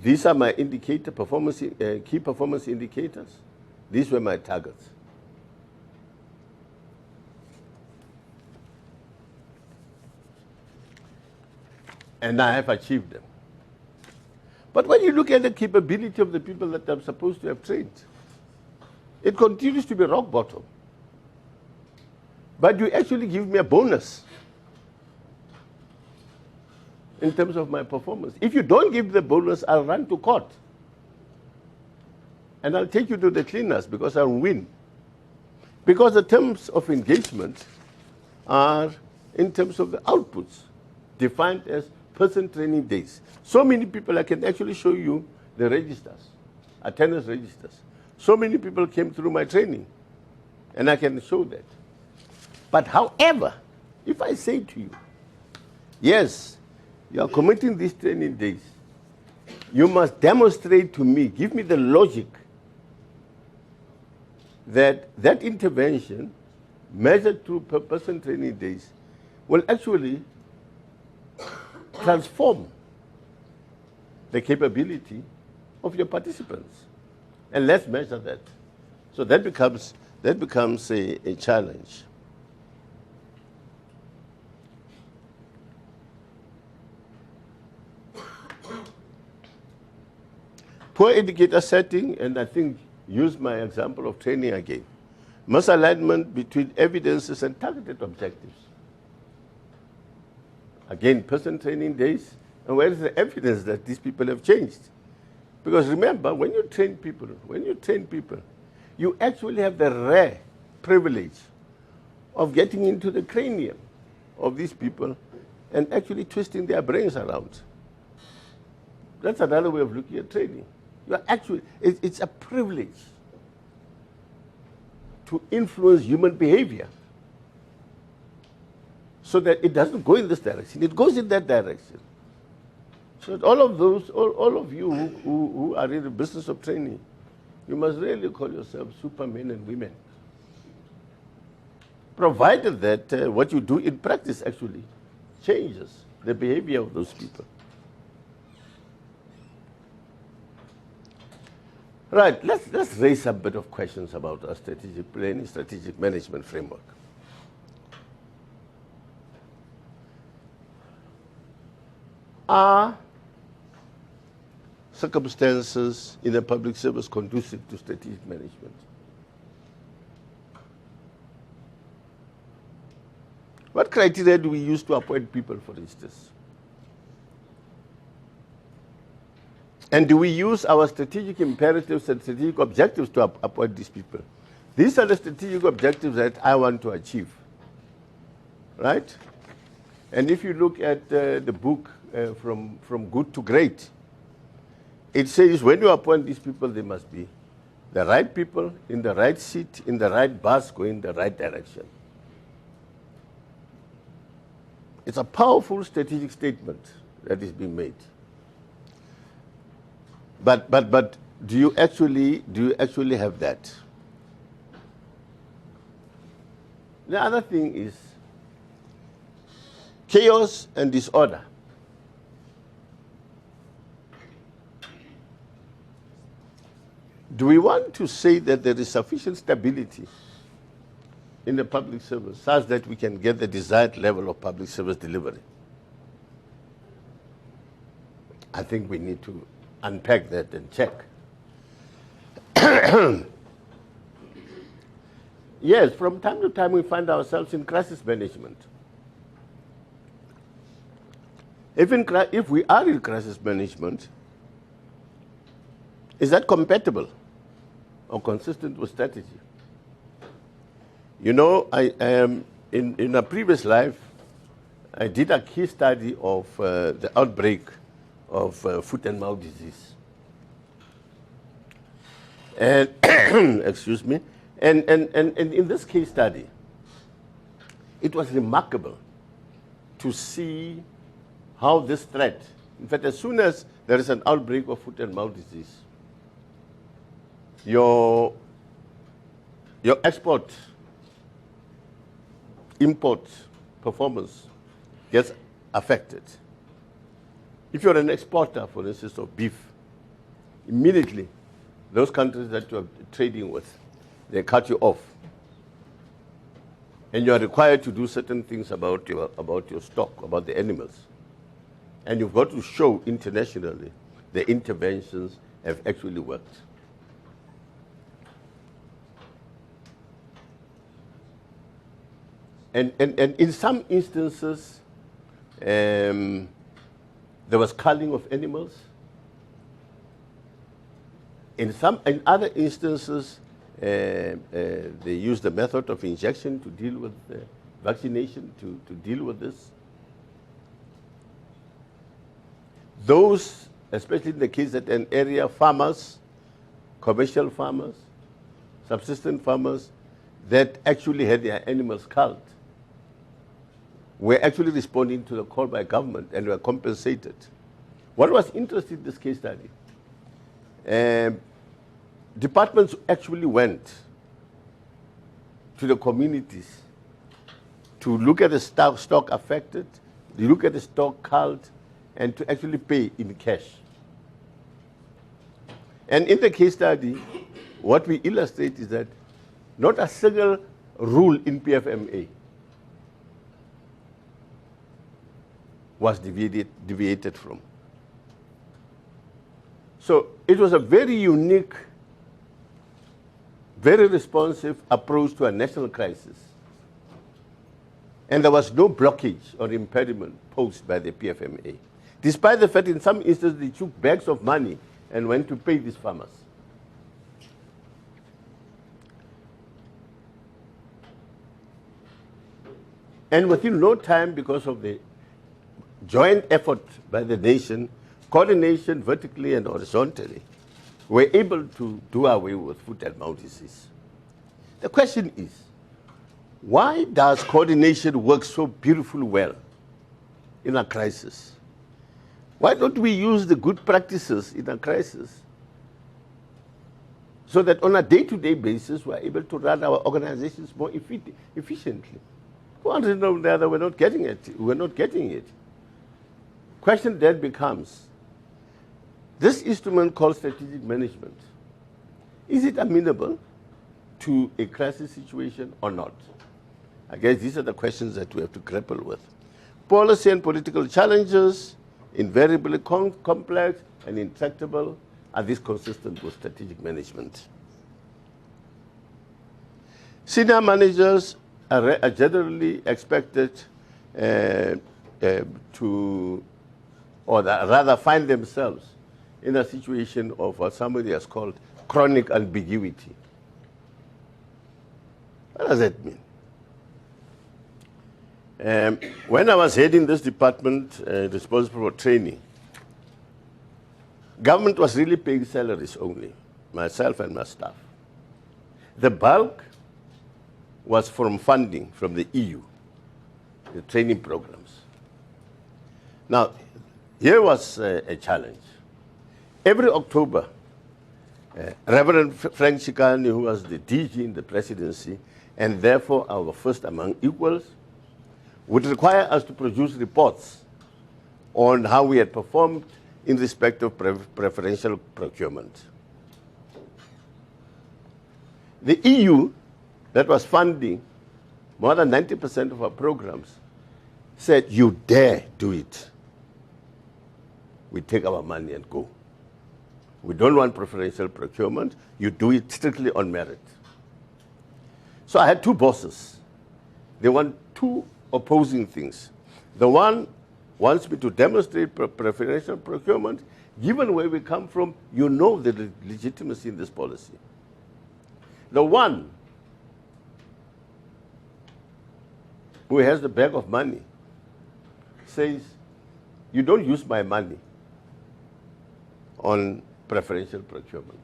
These are my indicator performance, key performance indicators. These were my targets. And I have achieved them. But when you look at the capability of the people that I'm supposed to have trained, it continues to be rock bottom. But you actually give me a bonus in terms of my performance. If you don't give the bonus, I'll run to court. And I'll take you to the cleaners because I'll win. Because the terms of engagement are in terms of the outputs, defined as person training days. So many people, I can actually show you the registers, attendance registers. So many people came through my training, and I can show that. But however, if I say to you, yes, you are committing these training days, you must demonstrate to me, give me the logic that that intervention measured through per person training days will actually transform the capability of your participants. And let's measure that. So that becomes a challenge. Poor indicator setting, and I think use my example of training again. Misalignment between evidences and targeted objectives. Again, person training days, and where is the evidence that these people have changed? Because remember, when you train people, you actually have the rare privilege of getting into the cranium of these people and actually twisting their brains around. That's another way of looking at training. You are actually, it's a privilege to influence human behavior. so that it doesn't go in this direction, it goes in that direction. So all of those, all of you who are in the business of training, you must really call yourselves supermen and women. Provided that what you do in practice actually changes the behavior of those people. Right, let's raise a bit of questions about our strategic planning, strategic management framework. Are circumstances in the public service conducive to strategic management? What criteria do we use to appoint people, for instance? And do we use our strategic imperatives and strategic objectives to appoint these people? These are the strategic objectives that I want to achieve, right? And if you look at the book From Good to Great, it says when you appoint these people, they must be the right people, in the right seat, in the right bus, going in the right direction. It's a powerful strategic statement that is being made. But do you actually have that? The other thing is chaos and disorder. Do we want to say that there is sufficient stability in the public service such that we can get the desired level of public service delivery? I think we need to unpack that and check. Yes, from time to time we find ourselves in crisis management. If we are in crisis management, is that compatible or consistent with strategy? You know, in a previous life, I did a case study of the outbreak of foot and mouth disease. And excuse me. And in this case study, it was remarkable to see how this threat, in fact, as soon as there is an outbreak of foot and mouth disease, your export, import performance gets affected. If you're an exporter, for instance, of beef, immediately those countries that you're trading with, they cut you off. And you are required to do certain things about your stock, about the animals. And you've got to show internationally the interventions have actually worked. And in some instances, there was culling of animals. In other instances, they used the method of injection to deal with vaccination, to deal with this. Those, especially in the case that an area farmers, commercial farmers, subsistence farmers, that actually had their animals culled, were actually responding to the call by government and were compensated. What was interesting in this case study, departments actually went to the communities to look at the stock affected, look at the stock culled, and to actually pay in cash. And in the case study, what we illustrate is that not a single rule in PFMA was deviated from. So it was a very unique, very responsive approach to a national crisis. And there was no blockage or impediment posed by the PFMA, despite the fact in some instances they took bags of money and went to pay these farmers. And within no time, because of the joint effort by the nation, coordination vertically and horizontally, we're able to do away with foot and mouth disease. The question is, Why does coordination work so beautifully well in a crisis? Why don't we use the good practices in a crisis so that on a day-to-day basis we're able to run our organizations more efficiently? One reason or the other, we're not getting it. We're not getting it. Question then becomes, this instrument called strategic management, is it amenable to a crisis situation or not? I guess these are the questions that we have to grapple with. Policy and political challenges, invariably complex and intractable, are these consistent with strategic management? Senior managers are generally expected to, or rather find themselves in a situation of what somebody has called chronic ambiguity. What does that mean? When I was heading this department responsible for training, government was really paying salaries only, myself and my staff. The bulk was from funding from the EU, the training programs. Now, here was a challenge. Every October, Reverend Frank Chikani, who was the DG in the presidency, and therefore our first among equals, would require us to produce reports on how we had performed in respect of preferential procurement. The EU, that was funding more than 90% of our programs, said, you dare do it. We take our money and go. We don't want preferential procurement. You do it strictly on merit. So I had two bosses. They want two opposing things. The one wants me to demonstrate preferential procurement. Given where we come from, you know the legitimacy in this policy. The one who has the bag of money says, you don't use my money on preferential procurement.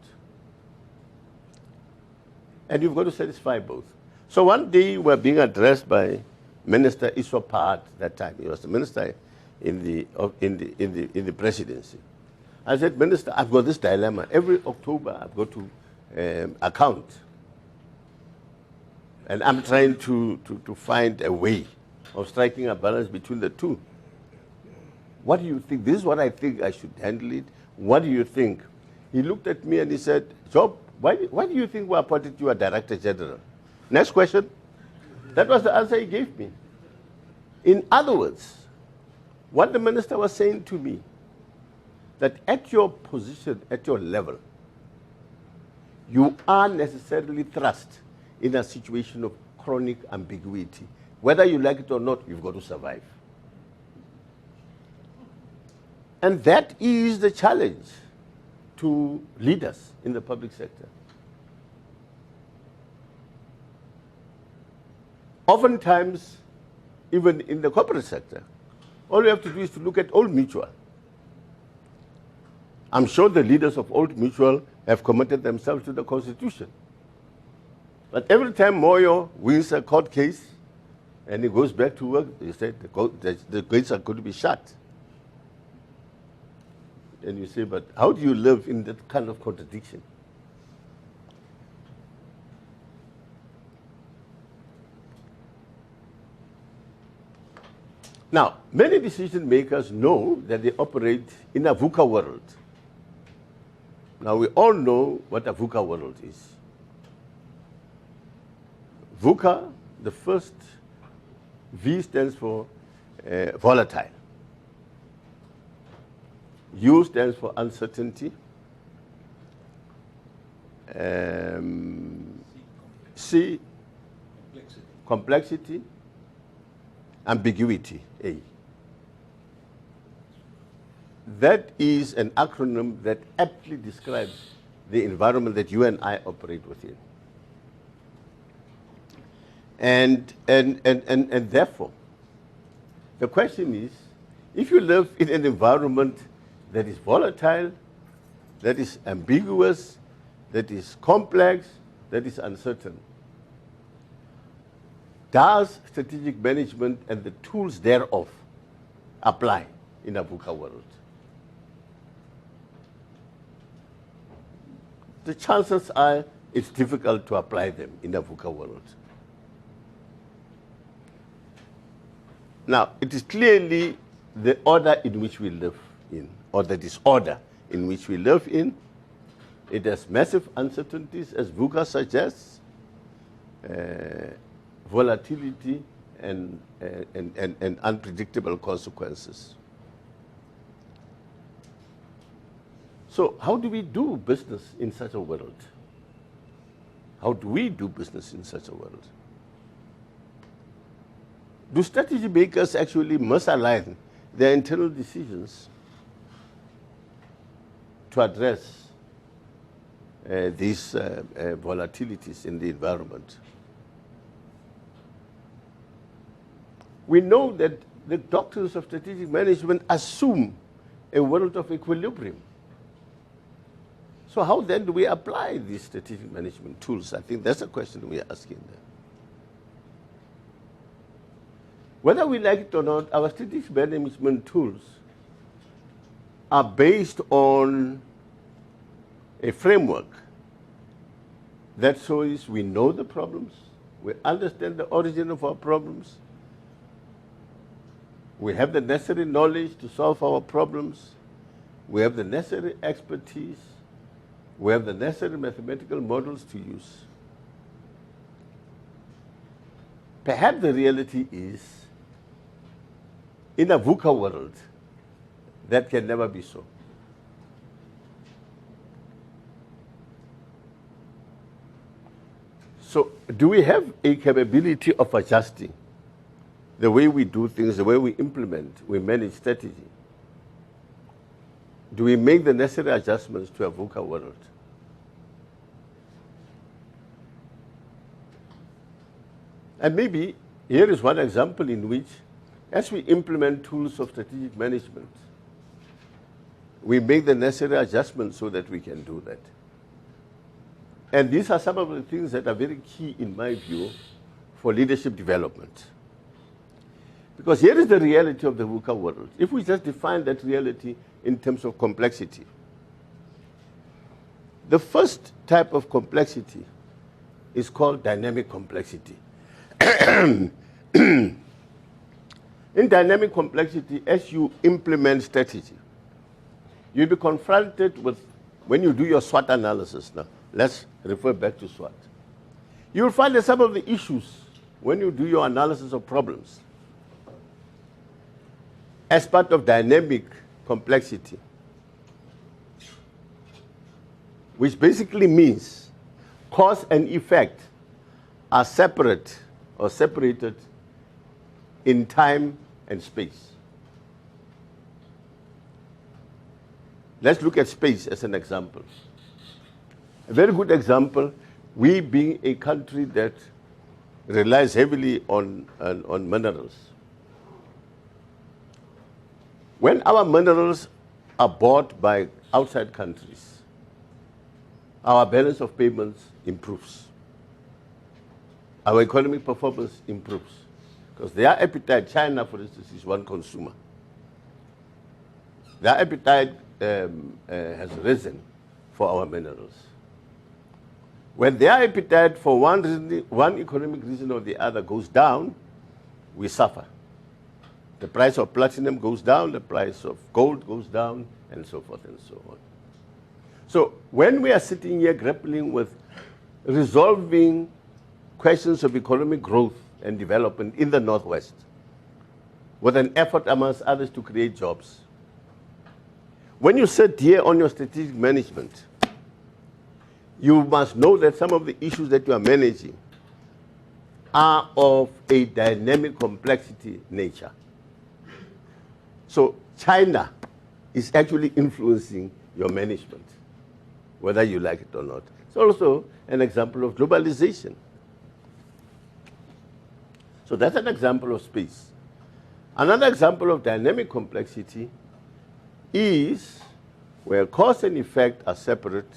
And you've got to satisfy both. So one day we're being addressed by Minister Isopat that time. He was the minister in the presidency. I said, Minister, I've got this dilemma. Every October I've got to account. And I'm trying to find a way of striking a balance between the two. What do you think? This is what I think I should handle it. What do you think? He looked at me and he said, Job, why do you think we appointed you a Director General? Next question. That was the answer he gave me. In other words, what the minister was saying to me, that at your position, at your level, you are necessarily thrust in a situation of chronic ambiguity. Whether you like it or not, you've got to survive. And that is the challenge to leaders in the public sector. Oftentimes, even in the corporate sector, all you have to do is to look at Old Mutual. I'm sure the leaders of Old Mutual have committed themselves to the Constitution. But every time Moyo wins a court case and he goes back to work, they say the gates are going to be shut. And you say, but how do you live in that kind of contradiction? Now, many decision makers know that they operate in a VUCA world. Now, we all know what a VUCA world is. VUCA, the first V stands for volatile. U stands for uncertainty. C, complexity. Ambiguity, A. That is an acronym that aptly describes the environment that you and I operate within. And therefore, the question is, if you live in an environment that is volatile, that is ambiguous, that is complex, that is uncertain, does strategic management and the tools thereof apply in a VUCA world? The chances are it's difficult to apply them in a VUCA world. Now, it is clearly the order in which we live in, or the disorder in which we live in. It has massive uncertainties, as VUCA suggests, volatility and unpredictable consequences. So how do we do business in such a world? How do we do business in such a world? Do strategy makers actually misalign their internal decisions to address these volatilities in the environment? We know that the doctrines of strategic management assume a world of equilibrium. So how then do we apply these strategic management tools? I think that's a question we are asking them. Whether we like it or not, our strategic management tools are based on a framework that shows we know the problems, we understand the origin of our problems, we have the necessary knowledge to solve our problems, we have the necessary expertise, we have the necessary mathematical models to use. Perhaps the reality is, in a VUCA world, that can never be so. So, do we have a capability of adjusting the way we do things, the way we implement, we manage strategy? Do we make the necessary adjustments to a VUCA world? And maybe here is one example in which, as we implement tools of strategic management, we make the necessary adjustments so that we can do that. And these are some of the things that are very key, in my view, for leadership development. Because here is the reality of the VUCA world. If we just define that reality in terms of complexity, the first type of complexity is called dynamic complexity. In dynamic complexity, as you implement strategy, you'll be confronted with, when you do your SWOT analysis now, let's refer back to SWOT. You'll find that some of the issues, when you do your analysis of problems, as part of dynamic complexity, which basically means cause and effect are separate or separated in time and space. Let's look at space as an example. A very good example, we being a country that relies heavily on minerals. When our minerals are bought by outside countries, our balance of payments improves. Our economic performance improves. Because their appetite, China for instance, is one consumer. Their appetite has risen for our minerals. When their appetite for one economic reason or the other goes down, we suffer. The price of platinum goes down, the price of gold goes down, and so forth and so on. So when we are sitting here grappling with resolving questions of economic growth and development in the Northwest, with an effort amongst others to create jobs, when you sit here on your strategic management, you must know that some of the issues that you are managing are of a dynamic complexity nature. So China is actually influencing your management, whether you like it or not. It's also an example of globalization. So that's an example of space. Another example of dynamic complexity is where cause and effect are separate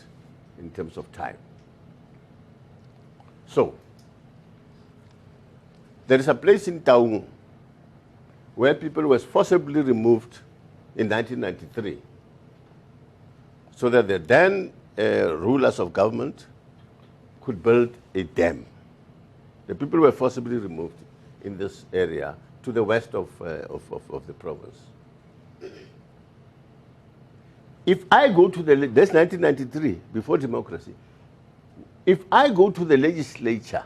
in terms of time. So There is a place in Taung where people were forcibly removed in 1993 so that the then rulers of government could build a dam. The people were forcibly removed in this area to the west of the province. If I go to that's 1993, before democracy. If I go to the legislature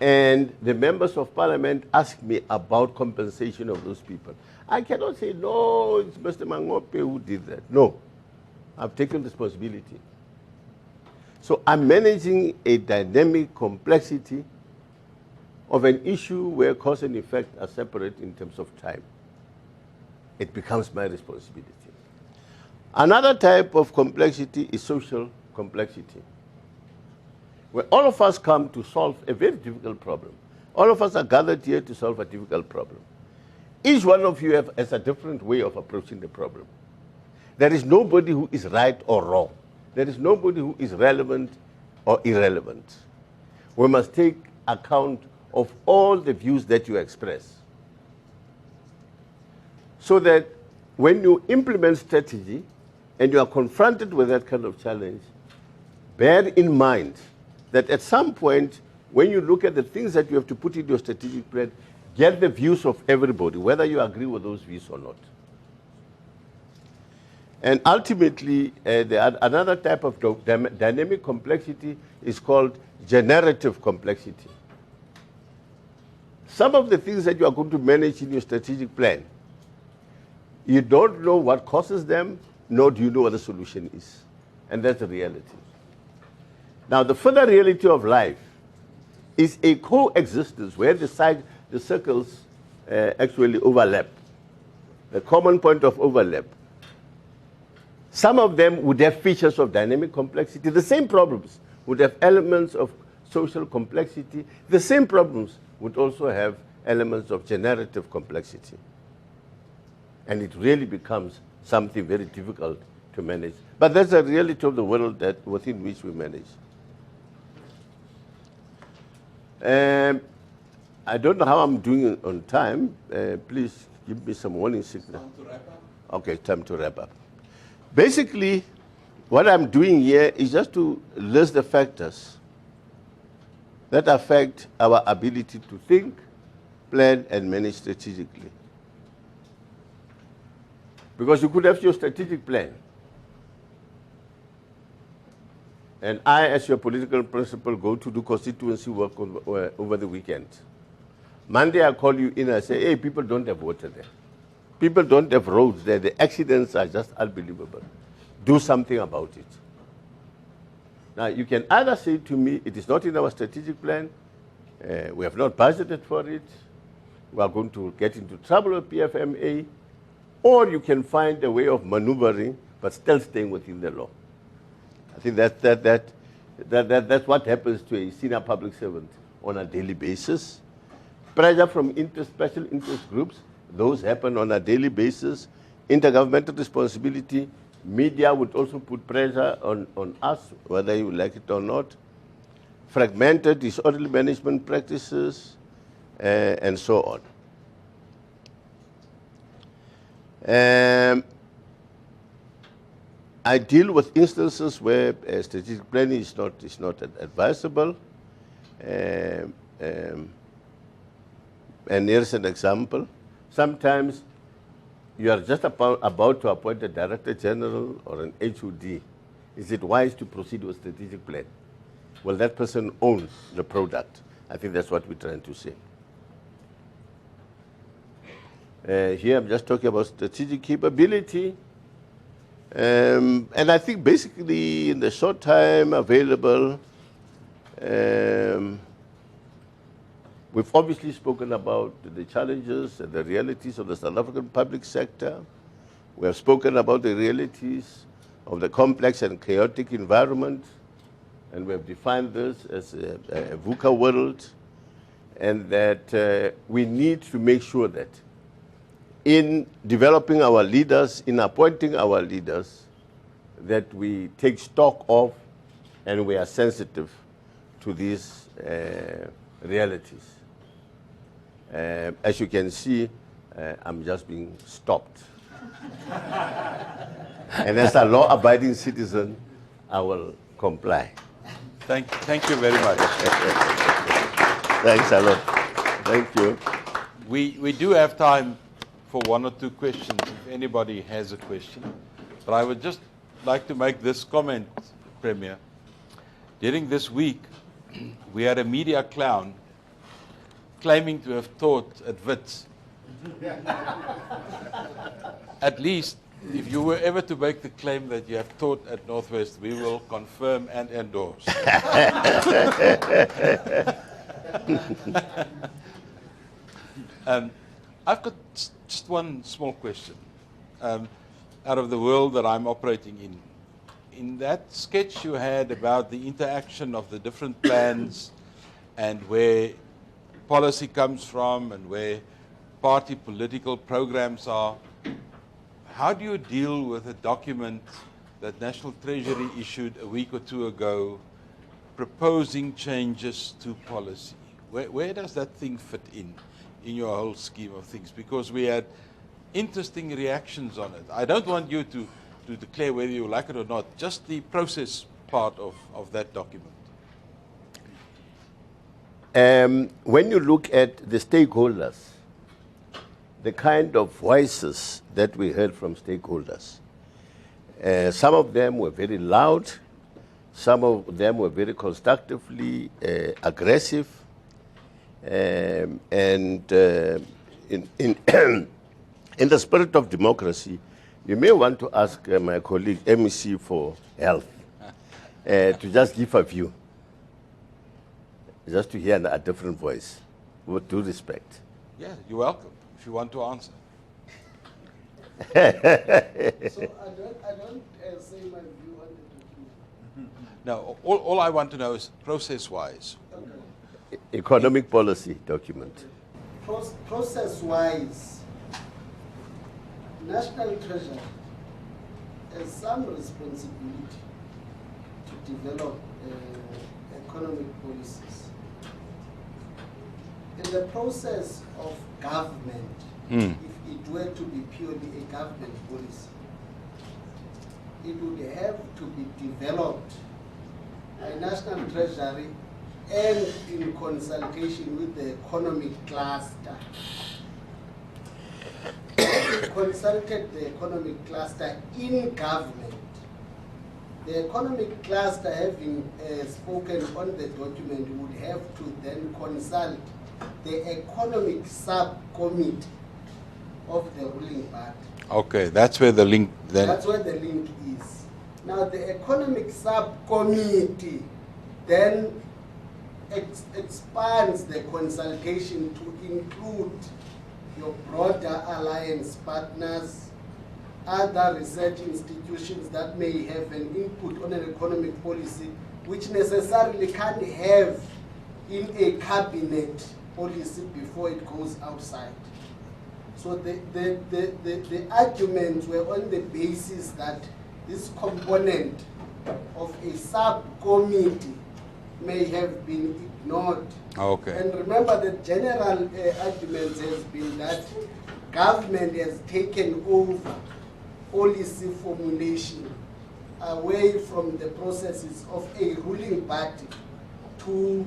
and the members of parliament ask me about compensation of those people, I cannot say, no, it's Mr. Mangope who did that. No, I've taken responsibility. So I'm managing a dynamic complexity of an issue where cause and effect are separate in terms of time. It becomes my responsibility. Another type of complexity is social complexity, where all of us come to solve a very difficult problem. All of us are gathered here to solve a difficult problem. Each one of you has a different way of approaching the problem. There is nobody who is right or wrong. There is nobody who is relevant or irrelevant. We must take account of all the views that you express, so that when you implement strategy and you are confronted with that kind of challenge, bear in mind that at some point, when you look at the things that you have to put in your strategic plan, get the views of everybody, whether you agree with those views or not. And ultimately, another type of dynamic complexity is called generative complexity. Some of the things that you are going to manage in your strategic plan, you don't know what causes them, nor do you know what the solution is. And that's the reality. Now, the further reality of life is a coexistence where the circles actually overlap, the common point of overlap. Some of them would have features of dynamic complexity. The same problems would have elements of social complexity. The same problems would also have elements of generative complexity. And it really becomes something very difficult to manage. But that's the reality of the world within which we manage. I don't know how I'm doing on time. Please give me some warning signal. Time to wrap up. Okay, time to wrap up. Basically, what I'm doing here is just to list the factors that affect our ability to think, plan, and manage strategically. Because you could have your strategic plan, and I, as your political principal, go to do constituency work over the weekend. Monday, I call you in and I say, hey, people don't have water there. People don't have roads there. The accidents are just unbelievable. Do something about it. Now, you can either say to me, it is not in our strategic plan, we have not budgeted for it, we are going to get into trouble with PFMA, or you can find a way of maneuvering, but still staying within the law. I think that's what happens to a senior public servant on a daily basis. Pressure from special interest groups, those happen on a daily basis. Intergovernmental responsibility, media would also put pressure on us, whether you like it or not. Fragmented, disorderly management practices, and so on. I deal with instances where strategic planning is not advisable. And here's an example. Sometimes you are just about to appoint a director general or an HOD. Is it wise to proceed with strategic plan? Well, that person owns the product. I think that's what we're trying to say. Here I'm just talking about strategic capability. And I think basically in the short time available, we've obviously spoken about the challenges and the realities of the South African public sector. We have spoken about the realities of the complex and chaotic environment, and we have defined this as a VUCA world, and that we need to make sure that in developing our leaders, in appointing our leaders, that we take stock of and we are sensitive to these realities. As you can see, I'm just being stopped. And as a law-abiding citizen, I will comply. Thank you very much. Thanks a lot. Thank you. We do have time for one or two questions if anybody has a question. But I would just like to make this comment, Premier. During this week, we had a media clown claiming to have taught at Wits. At least, if you were ever to make the claim that you have taught at Northwest, we will confirm and endorse. I've got just one small question out of the world that I'm operating in. In that sketch you had about the interaction of the different plans and where policy comes from and where party political programs are, how do you deal with a document that National Treasury issued a week or two ago proposing changes to policy? Where does that thing fit in your whole scheme of things? Because we had interesting reactions on it. I don't want you to declare whether you like it or not, just the process part of that document. When you look at the stakeholders, the kind of voices that we heard from stakeholders, some of them were very loud, some of them were very constructively aggressive, and in in the spirit of democracy, you may want to ask my colleague MEC for health to just give a view, just to hear a different voice, with due respect. Yeah, you're welcome, if you want to answer. So I don't say my view on the document. No, all I want to know is process-wise. Okay. Economic policy document. Process-wise, National Treasury has some responsibility to develop economic policies. In the process of government, if it were to be purely a government policy, it would have to be developed by National Treasury and in consultation with the economic cluster. We consulted the economic cluster in government. The economic cluster, having spoken on the document, would have to then consult the economic subcommittee of the ruling party. Okay, that's where the link then. That's where the link is. Now the economic subcommittee then expands the consultation to include your broader alliance partners, other research institutions that may have an input on an economic policy, which necessarily can't have in a cabinet policy before it goes outside. So the arguments were on the basis that this component of a subcommittee may have been ignored. Okay. And remember, the general argument has been that government has taken over policy formulation away from the processes of a ruling party to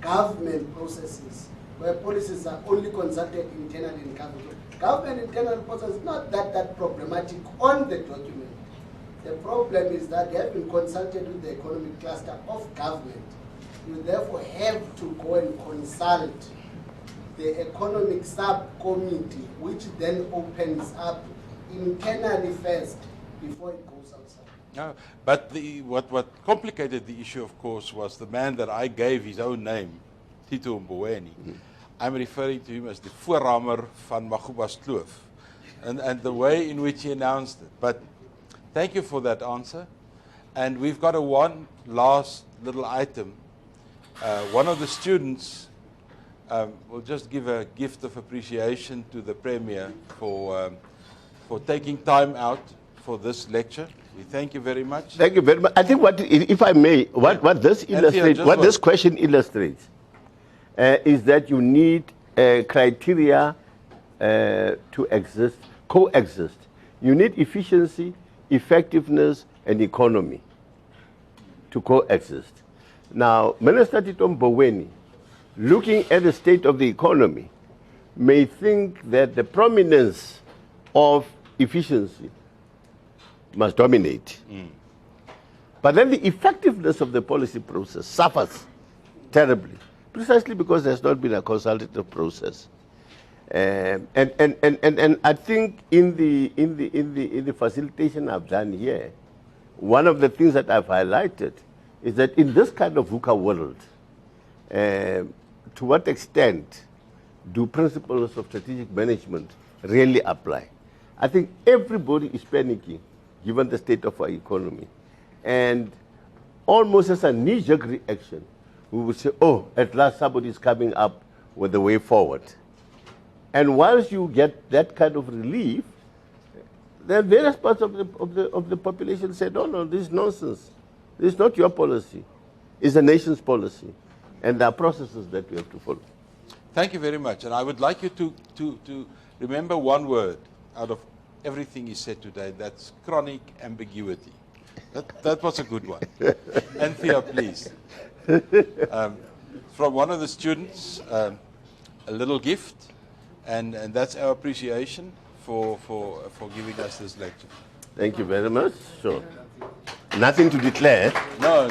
government processes, where policies are only consulted internally in government. Government internal process is not that problematic on the document. The problem is that they have been consulted with the economic cluster of government. You therefore have to go and consult the economic subcommittee, which then opens up internally first before it goes outside. No, but what complicated the issue, of course, was the man that I gave his own name, Tito Mboweni. I'm referring to him as the voorhamer van Magubas Kloof, and the way in which he announced it. But thank you for that answer. And we've got one last little item. One of the students will just give a gift of appreciation to the Premier for taking time out for this lecture. We thank you very much. Thank you very much. I think if I may, what this illustrates, what this question illustrates, is that you need criteria to exist, coexist. You need efficiency, effectiveness, and economy to coexist. Now, Minister Tito Mboweni, looking at the state of the economy, may think that the prominence of efficiency must dominate. But then the effectiveness of the policy process suffers terribly, precisely because there's not been a consultative process. And I think in the facilitation I've done here, one of the things that I've highlighted is that in this kind of VUCA world, to what extent do principles of strategic management really apply? I think everybody is panicking given the state of our economy. And almost as a knee-jerk reaction, we would say, oh, at last somebody is coming up with the way forward. And once you get that kind of relief, then various parts of the population say, no, this is nonsense. This is not your policy. It's the nation's policy. And there are processes that we have to follow. Thank you very much. And I would like you to remember one word out of everything you said today. That's chronic ambiguity. That was a good one. Anthea, please. From one of the students, a little gift, and that's our appreciation for giving us this lecture. Thank you very much. Sure. Nothing to declare. No.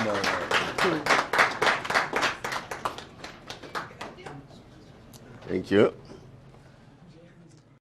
Thank you.